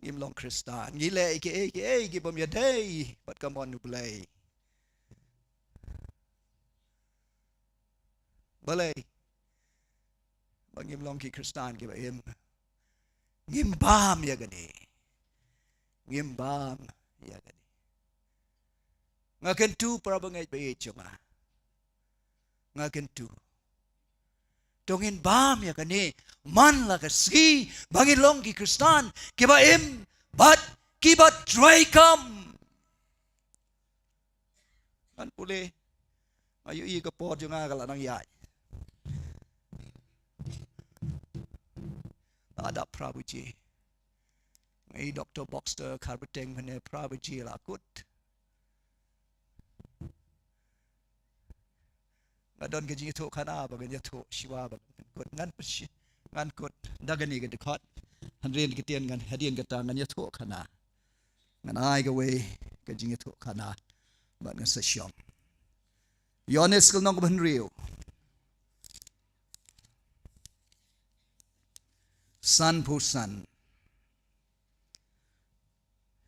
Ilong Kristan. Gile ke bamya day but come on to play. Balay. Bang ilong ki Kristan ke ba im. Ngimbam ya gani. Ngimbam ya gani. Ngaken tu para bangai bayi cuma. Ngaken tu. Tongin bam ya gani. Man la kasi bangin long ki Kristan kiba im but kiba try come. Kan pule ayu i kapor junga kala nang yai. Ada Prabhuji. May Dr. Boxer Karbeteng Hane Prabhuji lakut. Ngadon ke jingi to kana ba ganya to shiwa ba kut ngan kut dagani ke dekot hanren ke tian ngan hadien ke tangan ya to kana ngan ai ke we ke jingi to kana ba ngan sa syom yones kul nong ban riu San Pusan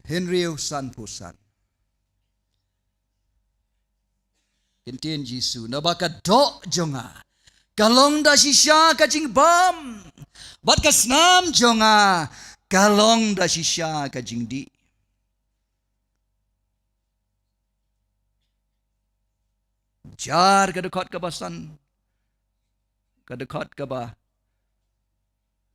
Henry San Pusan Kentien Jisu nabaka do jonga kalong da shisha kajing bam bat kasnam jonga kalong da shisha kajing di jar kadekot kabasan kadekot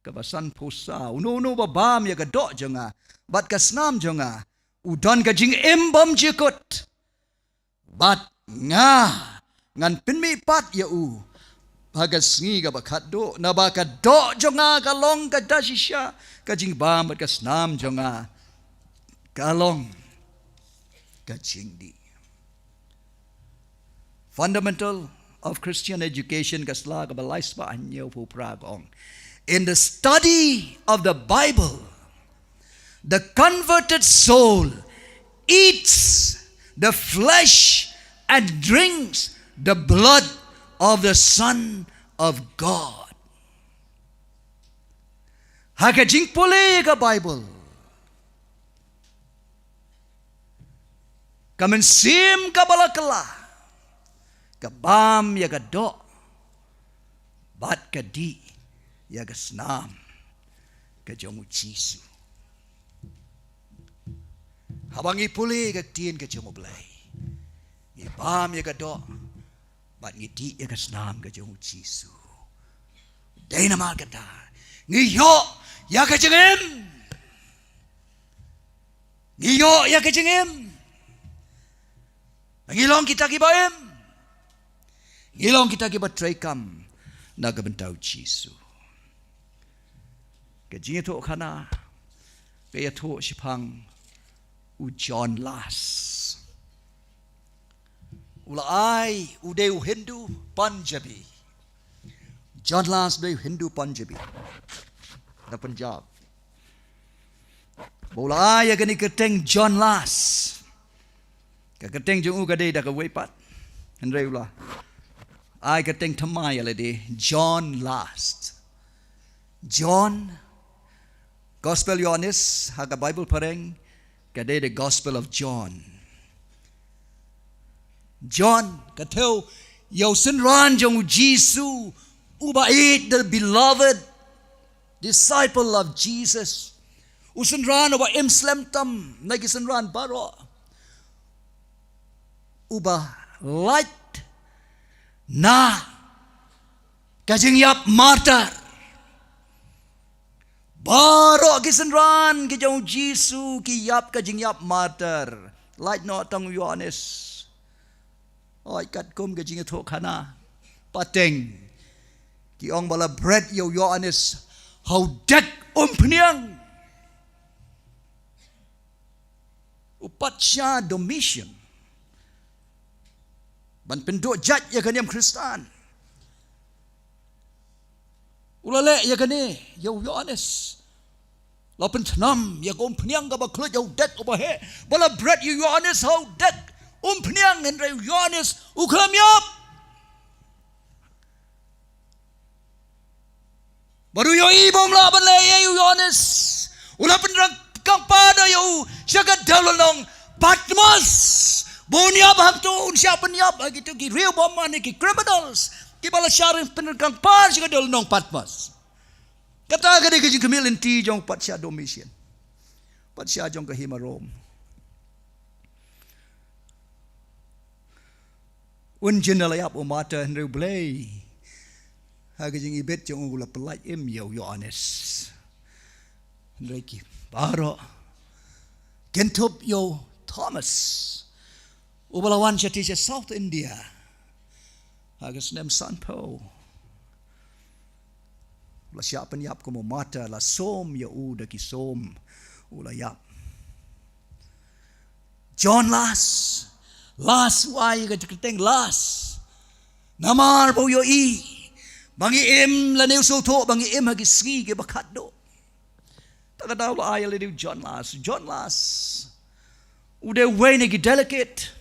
kabasan pusa uno babam ya kadok jonga bat kasnam jonga udon kajing embam jikut bat ngan pinmi pat ya u bagas ngi ka bakat do na baka do jonga kalong ka dashisha kajing bam bat kasnam jonga kalong kajing di fundamental of Christian education kasla ka balais pa anyo po pragong. In the study of the Bible, the converted soul eats the flesh and drinks the blood of the Son of God. Hakajing pule ka Bible. Kamen ka balakala. Kabam ya do. Bat ka di. Ya gasnam ka jomu Jisu. Habang ipuli ka tien ka jomu blay. Ibam ya do. Bat ngiti ya gasnam ka jomu Jisu. Day na maganda. Ngiyo ya ka jengem. Ngiyo ya ke jengem. Ngilong kita ki baem. Ngilong kita ki batrekam na ka bentau Jisu. Ke jing to kana. Ke ya to sipang u John Las. Ula ai udeu Hindu Punjabi. John Las udeu Hindu Punjabi. Na Punjab. Bola ya kani keteng John Las. Ka keteng jung u ka dei da ka weipat. Henry ula. Ai keteng thamai ala de John Last. John Gospel Yohanes ha ka Bible pareng ka dei the Gospel of John. John ka theo yo sin ran jong Jisu uba it the beloved disciple of Jesus. Usun ran uba Muslim tam nagi sun ran baro. Uba light na kajing yap martyr. Baro kisun ran ki jong Jisu ki yap kajing yap martyr. Light no tang Yohanes. Oi kat kum kajing thok khana pateng ki ong bala bread yo Yohanes how dek pniang. Upat siya Domitian. Ban penduk jat ya kaniam Kristan. Ulale ya kani yo Yohanes. Lapan tenam ya kom pniang ka ba klut yo dek oba he. Bala bread yo Yohanes how dek pniang entre Yohanes uklam yap. Baru yo ibom la ban le yo Yohanes. Ulapan rang kang pada yo jaga dalolong Patmos boniab hamtu siapa niab gitu ki real bomba ni ki criminals ki bala syarif penerkang par jaga dalolong Patmos kata gade ki kemilin ti jong Patsya Domitian Patsya jong ke hima Rome unjin layap umata henry blay haga jing ibet jong ula pelaj im yo Yohanes henry ki baro Kentup yo Thomas ubalawan siya ti siya South India hagas nem Sanpo la siya penyap ko mo mata la som yo uda ki som ula yap John Las wai ka keteng Las namar bo yo i bangi im la neu so to bangi im hagi ski ke bakat do takadaw la ayal di John Las udah way negi delicate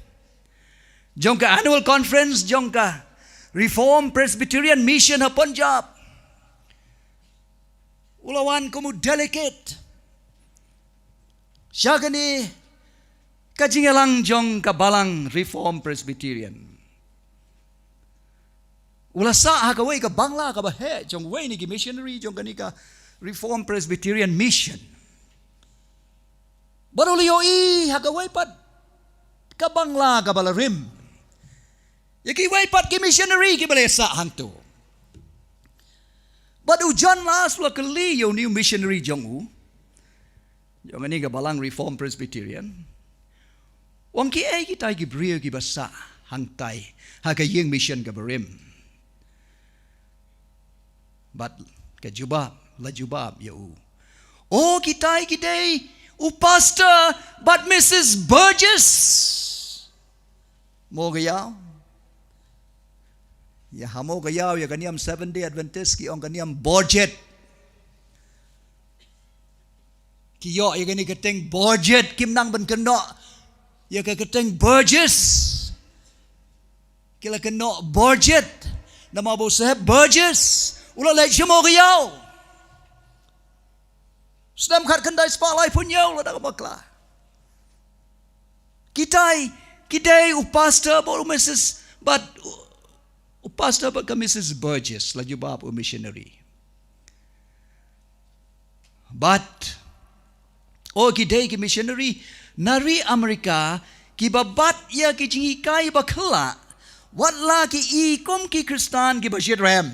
jong ka annual conference jong ka Reform Presbyterian Mission ha Punjab ulawan ko mo delicate siya gani kajingalang jong ka balang Reform Presbyterian ula sa ha ka way ka bangla ka ba he jong way negi missionary jong kani ka Reform Presbyterian Mission. Baru liyo ha ka waypat ka bangla ka balarim. Yaki waypat ki missionary ki balesa hantu. Badu John Las la kali yo new missionary jong u. Jong ani ka balang Reform Presbyterian. Wang ki ay kita ki brio ki basa hangtay ha ka yeng mission ka barim. But ka jubab la jubab yo. Oh kita u pastor but Mrs. Burgess mo gayaw ya hamo gayaw ya kaniam 7-day Adventist ki ong kaniam budget ki yo ya kani keteng budget kim nang ban keno ya ka keteng Burgess kila keno budget na mabo sahab Burgess ula lek mo gayaw Sedam kat kendai spalai pun yaw la dak bakla. Kitai u pastor bo Mrs. but u pastor but ka Mrs. Burgess la jubab u missionary. But kitai ki missionary nari Amerika ki babat ya ki jingi kai bakla. Wat la ki ikom ki Kristan ki bashirem.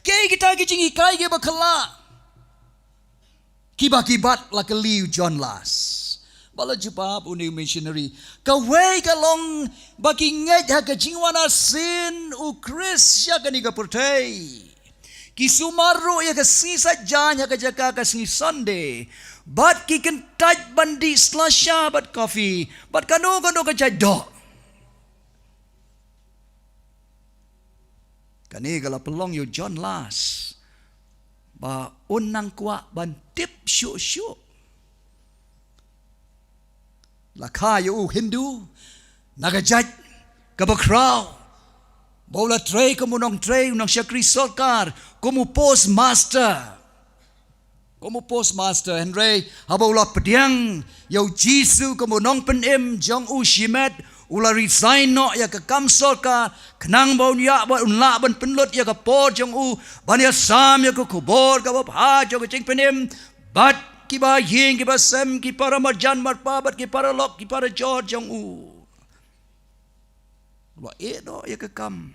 Kita ki jingi kai ki bakla. Kiba-kibat la keliu John Las. bala jubab uni missionary ka way ka long baki ngai ha ka jingwana sin u Chris ya ka ni ka portay ki sumaru ya ka sisa jan ya ka jaka ka si Sunday but ki kan touch bandi slasha but coffee but kanu ka jado kani gala pelong yo John Las ba unang kwa ban tip syu lakha yo Hindu nagajat kabakraw bola tray kumunong tray unang syakri solkar kumu postmaster Henry habola pediang yo Jisu kumunong penem jong u shimet ula resign no ya ka kamsol ka kenang bau ya ba unla ban penlut ya ka por jong u ban ya sam ya ka kubor ka ba jo ka ching penem bat ki ba ying ki ba sem ki para marjan mar pa bat ki para lok ki para jor jong u wa e no ya ka kam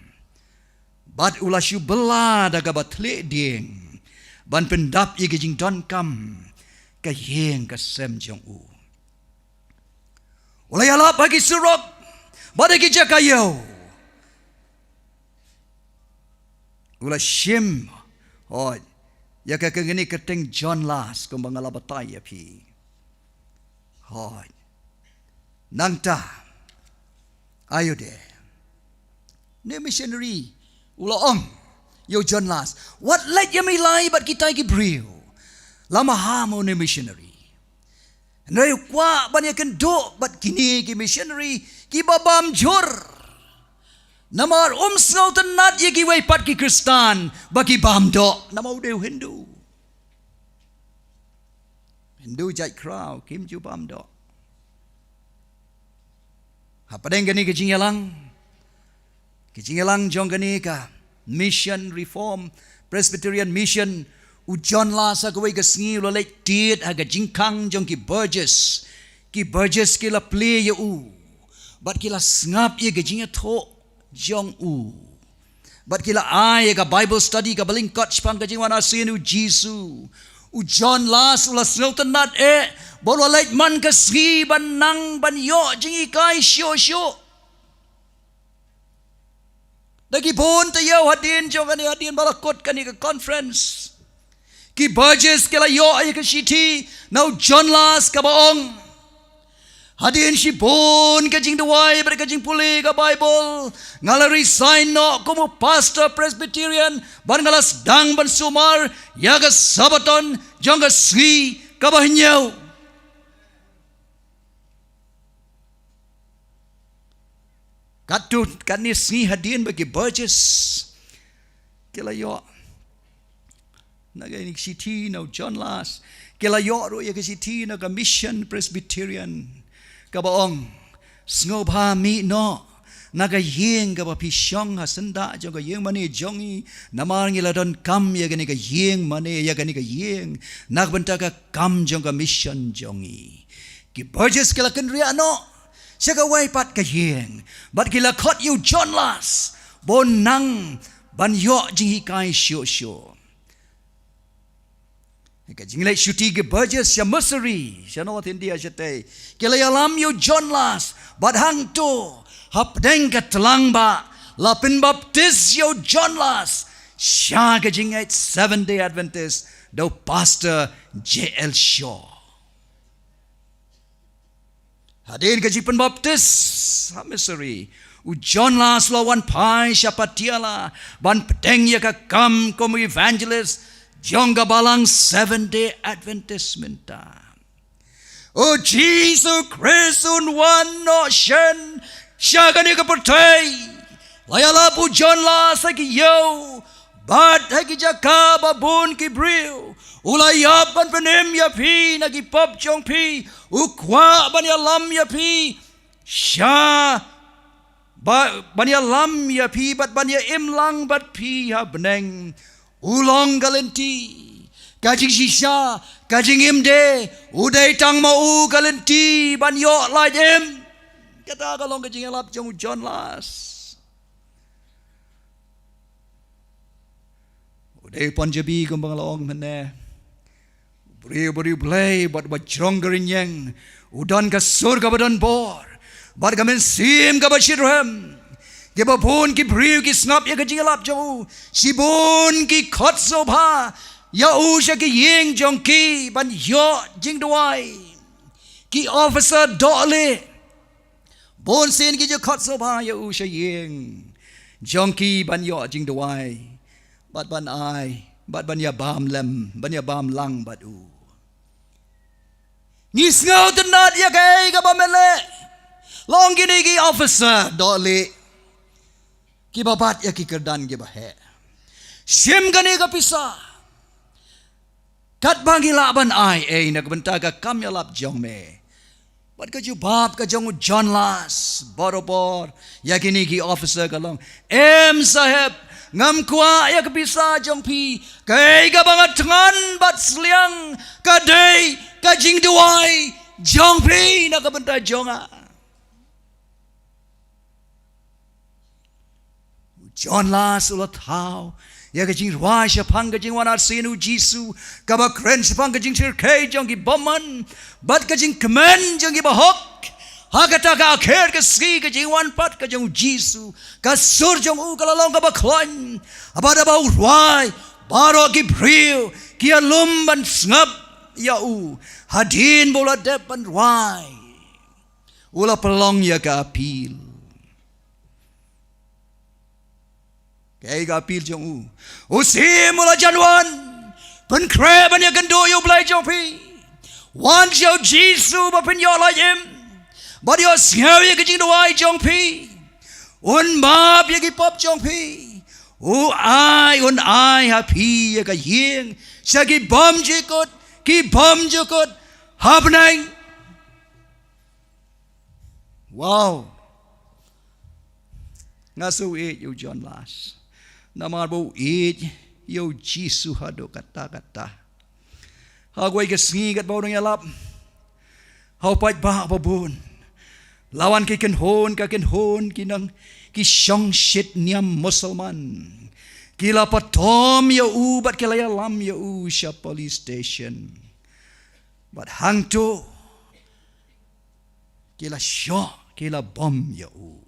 bat ula shu bela da ka ba tle ding ban pendap ya ka jing don kam ka ying ka sem jong u ula ya la bagi surok bada kita kayo ula shim oh ya ka kengini keteng John Las ko mangala batay api oh nangta ayo de ne missionary ula yo John Las what let you me lie but kita gibriu lama hamo ne missionary Nai kwa banyak kendo bat kini ki missionary ki babam jor namar sngau tenat ye ki wai pat ki Kristan bagi bam do namau deu Hindu jai kraw kim ju bam do apa deng gani ke jingalang jong gani ka mission reform Presbyterian mission u John La sa kawai ka sngi lo lek tiet aga jingkang jong ki Burgess ki la play ya u bat ki la ngap ye ga jinga tho jong u bat ki la ai ga Bible study ka baling coach pang ka jingwana sin u Jisu u John La ula snelton nat bolo lek man ka sngi ban nang ban yo jingi kai syo dagi bon ta yo hadin jong ani hadin balakot kani ka conference ki Burgess ke la yo ay ka shiti now John Las ka baong hadin si bon ka jing duway ber ka jing puli ka Bible ngala resign no como pastor Presbyterian ban ngalas dang ban sumar ya ka sabaton jong ka sri ka bahinyaw katut kanis ni hadin bagi Burgess ke la yo nagay city no John Las kila yoro ya city no ka mission Presbyterian ka baong snob ha mi no naga yeng ka ba pisyong ha senda jo ka yeng mani jongi namar ngila don kam ya gani ka yeng mani ya gani ka yeng nagbanta ka kam jong ka mission jongi ki Burgess kila kenria no siya ka way pat ka yeng but kila kot you John Las bon nang ban yo jing hikai syo Ika jinglai syuti ke Burgess ya Mercery ya North India jete kila yalam yo John Las bat hang tu hap deng ka telang ba lapin baptis yo John Las sya ke jingai 7-day Adventist do pastor J.L. Shaw hadin ke jipen baptis ha Mercery u John Las lawan pai syapatiala ban pedeng ya ka kam como evangelist Jongga balang 7-day Adventist minta. Oh Jesus Christ one no shen syagani ka pertai. Layala pu John La sagi yo. Bad hagi jaka babun ki briu. Ulayap ban penem ya pi nagi pop jong pi. Ukwa ban ya lam ya pi. Sya ban ya lam ya pi bat ban ya im lang bat pi ha beneng. Ulong galenti kajing shisha kajing imde udai tang mau galenti ban yo lai em kata kalong kajing elap jong John Las udai Punjabi kumbang long mene beriu play bat jonggerin yang udan ka surga badan bor bat ka men sim ka bashirham ke babon ki beriu ki snap ya ka jingalap jo sibon ki khot sobha ya u sha ki yeng jong ki ban yo jing duai ki officer dole bon sen ki jo khot sobha ya u sha yeng jong ki ban yo jing duai bat ban ai bat ban ya bam lem ban ya bam lang bat u ngis ngau tenat ya kai ka bamele long gini ki officer dole ki babat ya ki kerdan ki bahe sim gani ka pisa kat bangi laban ai na benta ka kam ya lap jong me bat ka ju bab ka jong John Las borobor ya gini ki officer ka long saheb ngam kwa ya ka pisa jong pi kai ka bangat ngan bat sliang ka dei ka jing duai jong pi na ka benta jonga John Las ulat how ya ka jing rwa sha phang ka jing wana sinu jisu ka ba kren sha phang ka jing sir kai jong ki boman bat ka jing kemen jong ki ba hok ha ka ta ka kher ka ski ka jing wan pat ka jong jisu ka sur jong u ka long ka ba khlan abada ba rwai baro ki brio ki alum ban ngap ya u hadin bola depan rwai ula pelong ya ka apil kay ka apil jong u usim ula janwan pen kreban ya gando yo blai jong pi wan jo jisu ba pen yo la yim ba yo sngau ya jing duai jong pi un map ya ki pop jong pi un ai happy ya ka yeng sa ki bom jikot hapnang wow ngasu yo John Las namar bo yo jisu hado kata hagway ka singigat ba nang yalap haupat ba babun lawan ki kenhon kinang ki shong shit niam musulman kila patom ya u bat kila ya lam ya u sha police station bat hangto kila sho kila bom ya u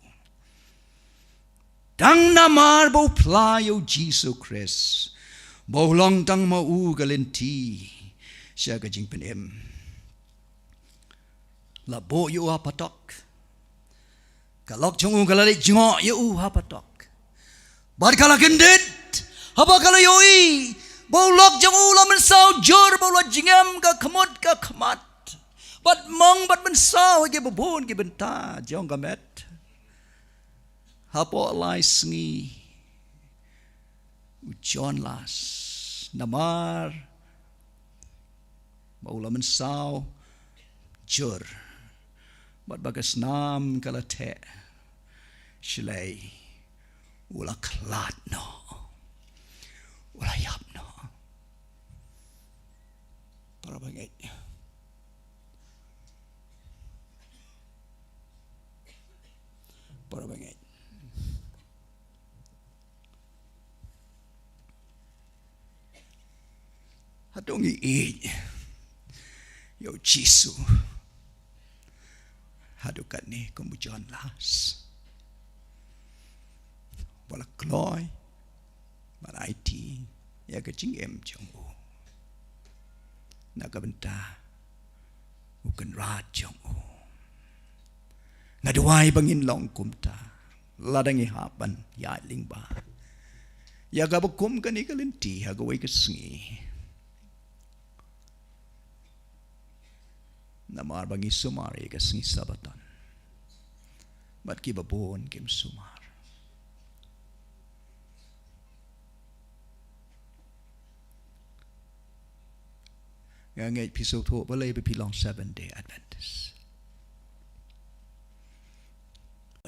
dang namar bo pla yo Jesus Christ bo long tang ma u galenti sha ka jing penem la bo yo apatok kalok chung kalale jingo yo hapatok bar kala gendit haba kala yoi bo lok jong la men sao jor bo la jingam ka khamat bat mong bat men sao ge bobon ge benta jong gamet hapo lai sngi John Las namar bo la men sao jor bat bagas nam kala te shlei ula klat no ula yap no para bangai hatongi yo jisu hadukat ni kumu John Las wala kloy wala IT ya ka ching em chong u na ka benta ukan rat chong u ngaduai bangin long kumta ladangi hapan ya lingba ya ka bakum ka ni kalenti ha ka wai ka sngi namar bangi sumar ka sngi sabatan bat ki babon kim sumar ngay piso tho ba lay be pilong 7-day Adventist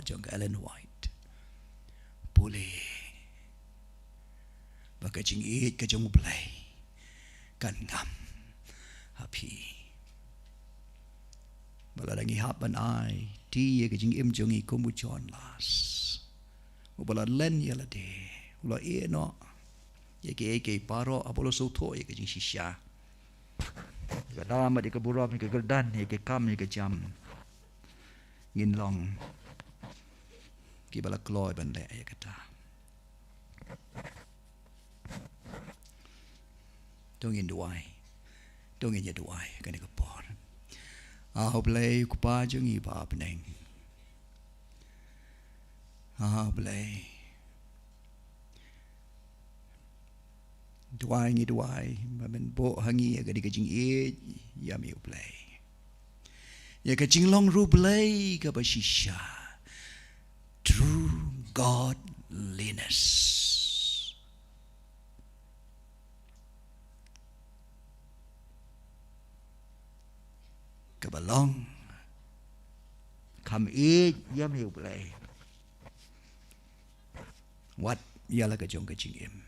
jong Ellen White puli baka jing it ka jong blay kan ngam happy baladangi hapan ai ti ka jing im jong i kumu John Las ubala len yala de ula e no ye ke paro apolo so tho ye ka jing shisha Dalam di keburam ke gerdan ke kam ke jam. Ngin long ki bala kloy ban le ya kata. Tungin duai. Tungin ya duai kan ke por. Play ku pa jung i ba peneng. Play. Duai ngi duai ma ben bo hangi ga di ka jing e ya mi play. Ya ka jing long ru play ka ba shisha. True godliness. Ka ba long kam e ya mi play. What ya la ka jong ka jing em.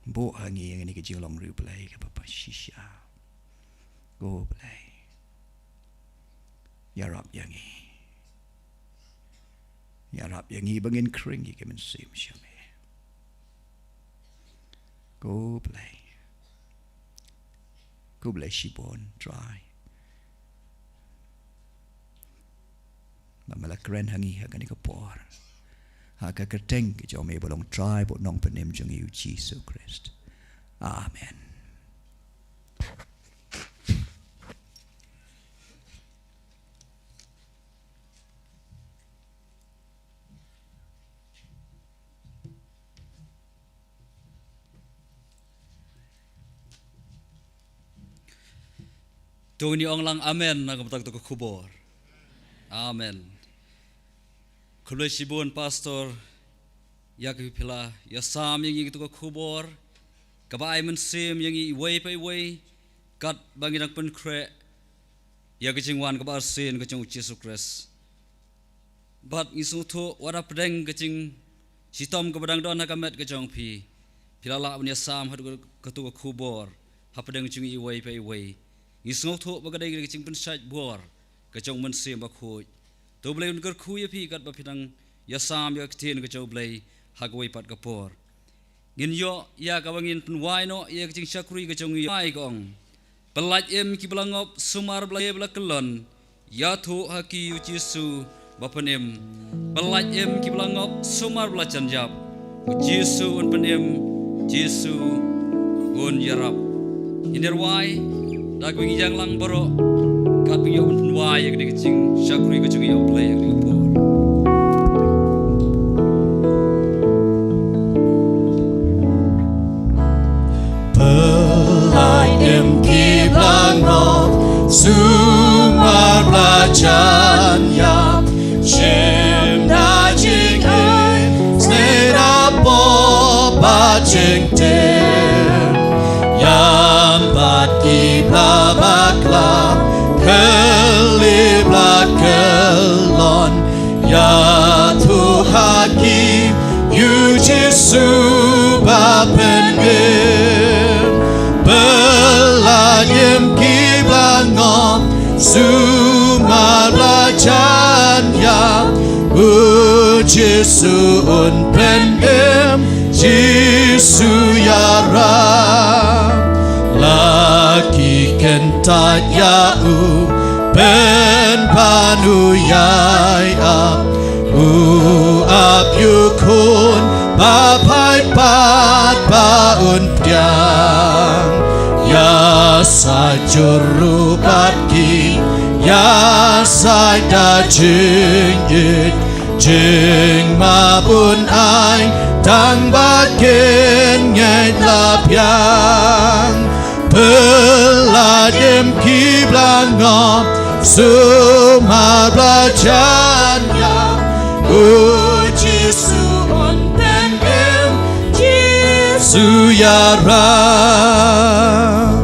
Bo hangi yang ini kecil long replay ke papa shisha. Go play. Ya rap yang ini. Ya rap yang ini bangin kering ke men sim syame. Go play. Go play shibon try. Mamala keren hangi hagan ke por. Haka kerteng ke jom e bolong try bot nong penem jong yu Jesus Christ. Amen. Tuni ong lang amen na kamatag to kubor. Amen. Kulay sibon pastor yak pila ya sam yang itu kubor kabai mensim yang iway pa iway kat bangin ang penkre ya kecingwan kabar sin kecing Jesus Christ but isu tu wada pedeng kecing sitom kabadang don hakamet kecong pi pila la punya sam hadu ketu kubor ha pedeng kecing iway pa iway isu tu bagadai kecing pensat bor kecong mensim bakhuj tu boleh unkar kuya pi kat bapidang ya sam ya ketin ke boleh hagway pat kapor ngin yo ya kawangin penwai no ya kecing syakuri ke jong ai gong pelaj em ki belangop sumar belai belakelon ya tu haki Yesu bapenem pelaj em ki belangop sumar belajan jap Yesu un penem Yesu un yarap inirwai dak wingi jang lang boro kat wingi un penwai ya kecing syakuri ke jong ya boleh ya kapor Em kiblang rob sumar belajan yap shem na jing e snera po ba jing te yam bat kibla bakla kelibla kelon ya tu hakim yu Jesu bapen Belayem kiblang ngom sumar belajan ya Jesu un penem Jesu ya ram laki kentat ya ben panu yai ap yukun bapai pat baun piang ya sajuru batki ya sada jing jing mabun ai tang bagen ngai lapiang peladem kiblang ngom sumar belajan ya Jesu on penem Jesu ya ram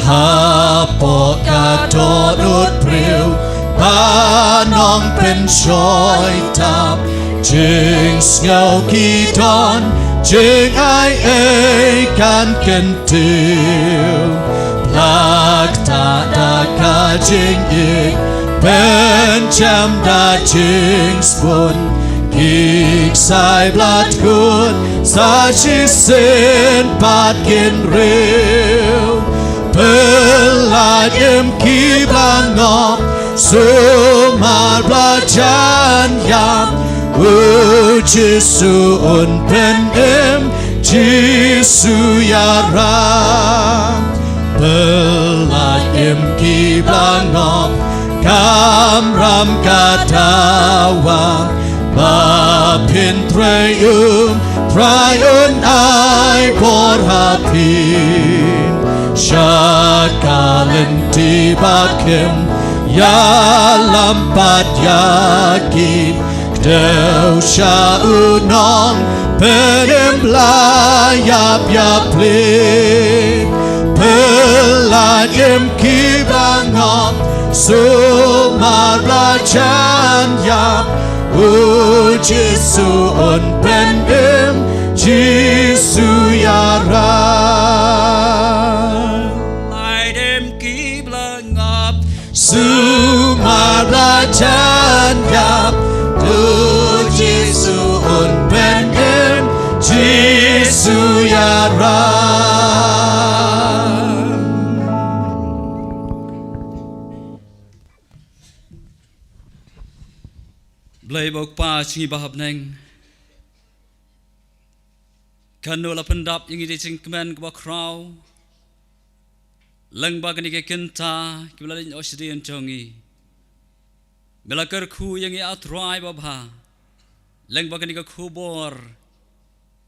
hapo katonut priu panong pen shoy tap jing ngau kiton jing ai kan kentiu plak ta da ka jing ik ben jam da jing spun kik sai blat kun sa chi sen pat kin riu em kiblang ngọc sumar belajan yam Jesu un pen em Jesu yara Belai em kiblang ngọc cam ram katawa ba pin trayun ai por hapin syakalen tibakem ya lampat yakin Deu sya unong penem layap yaplin Pelayem kibangop sumar belajan yap Jesu on penem Jesu yara Idem kiblangap sumar belajan yap Jesu on penem Jesu yara Blai bok pa chingi bahap neng Kanu la pendap yang ide cing kemen ke bakrau Leng bagani ke kenta Kibla lin osrian chongi Bela kerku yang i atrai babha Leng bagani ke kubor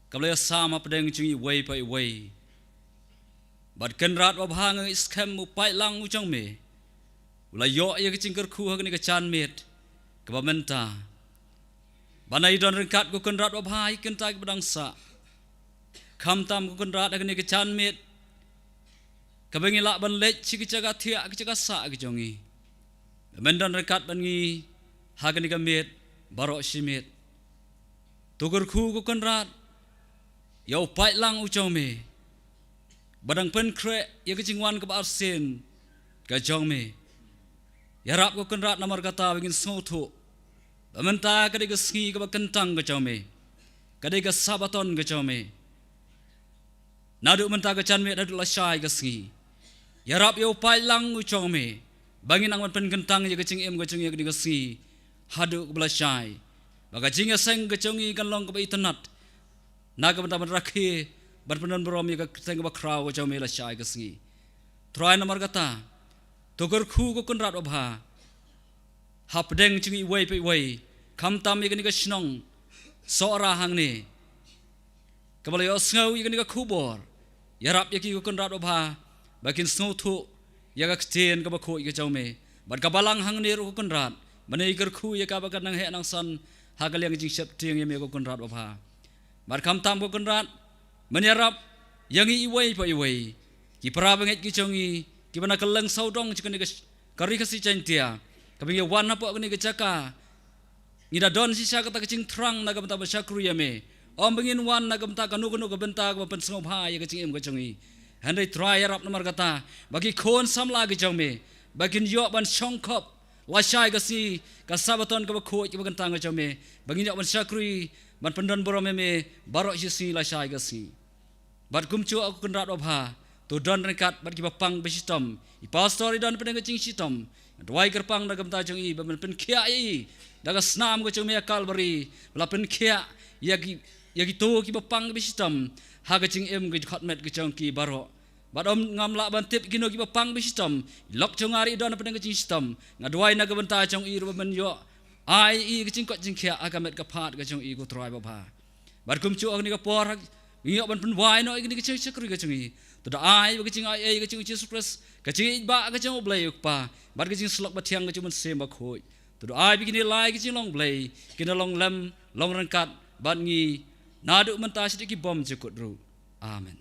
Kabla sama pedeng chingi wei pai wei Bad kenrat babha ngang iskem upai lang uchong me Ula yo ya ke cing kerku hagani ke chan met Kebamenta Banai don rengkat ku kenrat babha ikan tak bedangsa Kam tam ku kenrat agani ke chan met Kabengi lak ban lech cik jaga tiak jaga sa ke jongi Mendan rengkat bangi hagani ke met barok simet Tugur ku kenrat Ya upai lang uchong me Badang pen krek ya ke cingwan ke arsen ke jong me Ya rap ku kenrat namar kata bingin snotu Bamenta kadai ke sengi ke kentang ke jome Kadai ke sabaton ke jome Nadu menta ke canme nadu lasai ke sengi Ya rap ya upai lang u jome Bangin angwan pen kentang ya ke cing em ke cing ya ke sengi Hadu ke belasai Baka cing ya seng ke congi kan long ke itenat Naga benta merakhi Berpenan berom ya ke seng ke bakrau ke jome lasai ke sengi Try namar kata Tugur ku ke kenrat obha Hapdeng chingi wei pe wei kam tam igani ka shnong Sohra hang ni kabala yo snau igani ka kubor yarap yaki ko konrat obha bakin snow thu yaga kten ka bakho iga chaume bad kabalang hang ni ro konrat mane igar khu ya ka bakan nang he nang san hagal yang jing sep ting yeme ko konrat obha bar kam tam ko konrat mane yarap yangi iwei pa iwei ki prabanget ki chongi ki bana kallang saudong chikani ka kari Khasi Jaintia kabing wan apa ni kecaka ngida don sisa kata kecing terang naga benta basyakru yame om bengin wan naga benta kanu ka benta ka pen sngop ha ya kecing em kecungi handai try rap namar kata bagi kon sam lagi jaume bagin yo ban songkop lasai kasi ka sabaton ka bakho ki bagan tang jaume bagin yo ban syakru ban pendon borome me barok sisi lasai kasi bat kumcu aku kenrat obha tu don rekat bat ki bapang besistom I pastor don pen kecing sitom Dwai kerpang daga mta jong I bamen pen kia I daga snam ko jong me Calvary la pen kia yagi to ki bapang bistam ha ga jing em ge khotmet ge jong ki baro badom ngam la ban tip kino ki bapang bistam lok jong ari don pen ge jing sistam ngadwai naga mta jong I bamen yo ai I ge jing ko jing kia agamet ka phat ge jong I ko trai baba bar kum chu ni ka por ngi ban pen wai no ge ni ge jing sekru ge jong I to da ai ge jing ai ge jing Jesus Christ ke jing ba ge jong blai pa bar ke jing slok bathiang ke cuman sem bakhoi tu ai begini lai ke jing long blai kena long lam long rangkat ban ngi nadu menta sedikit bom jekut ru amen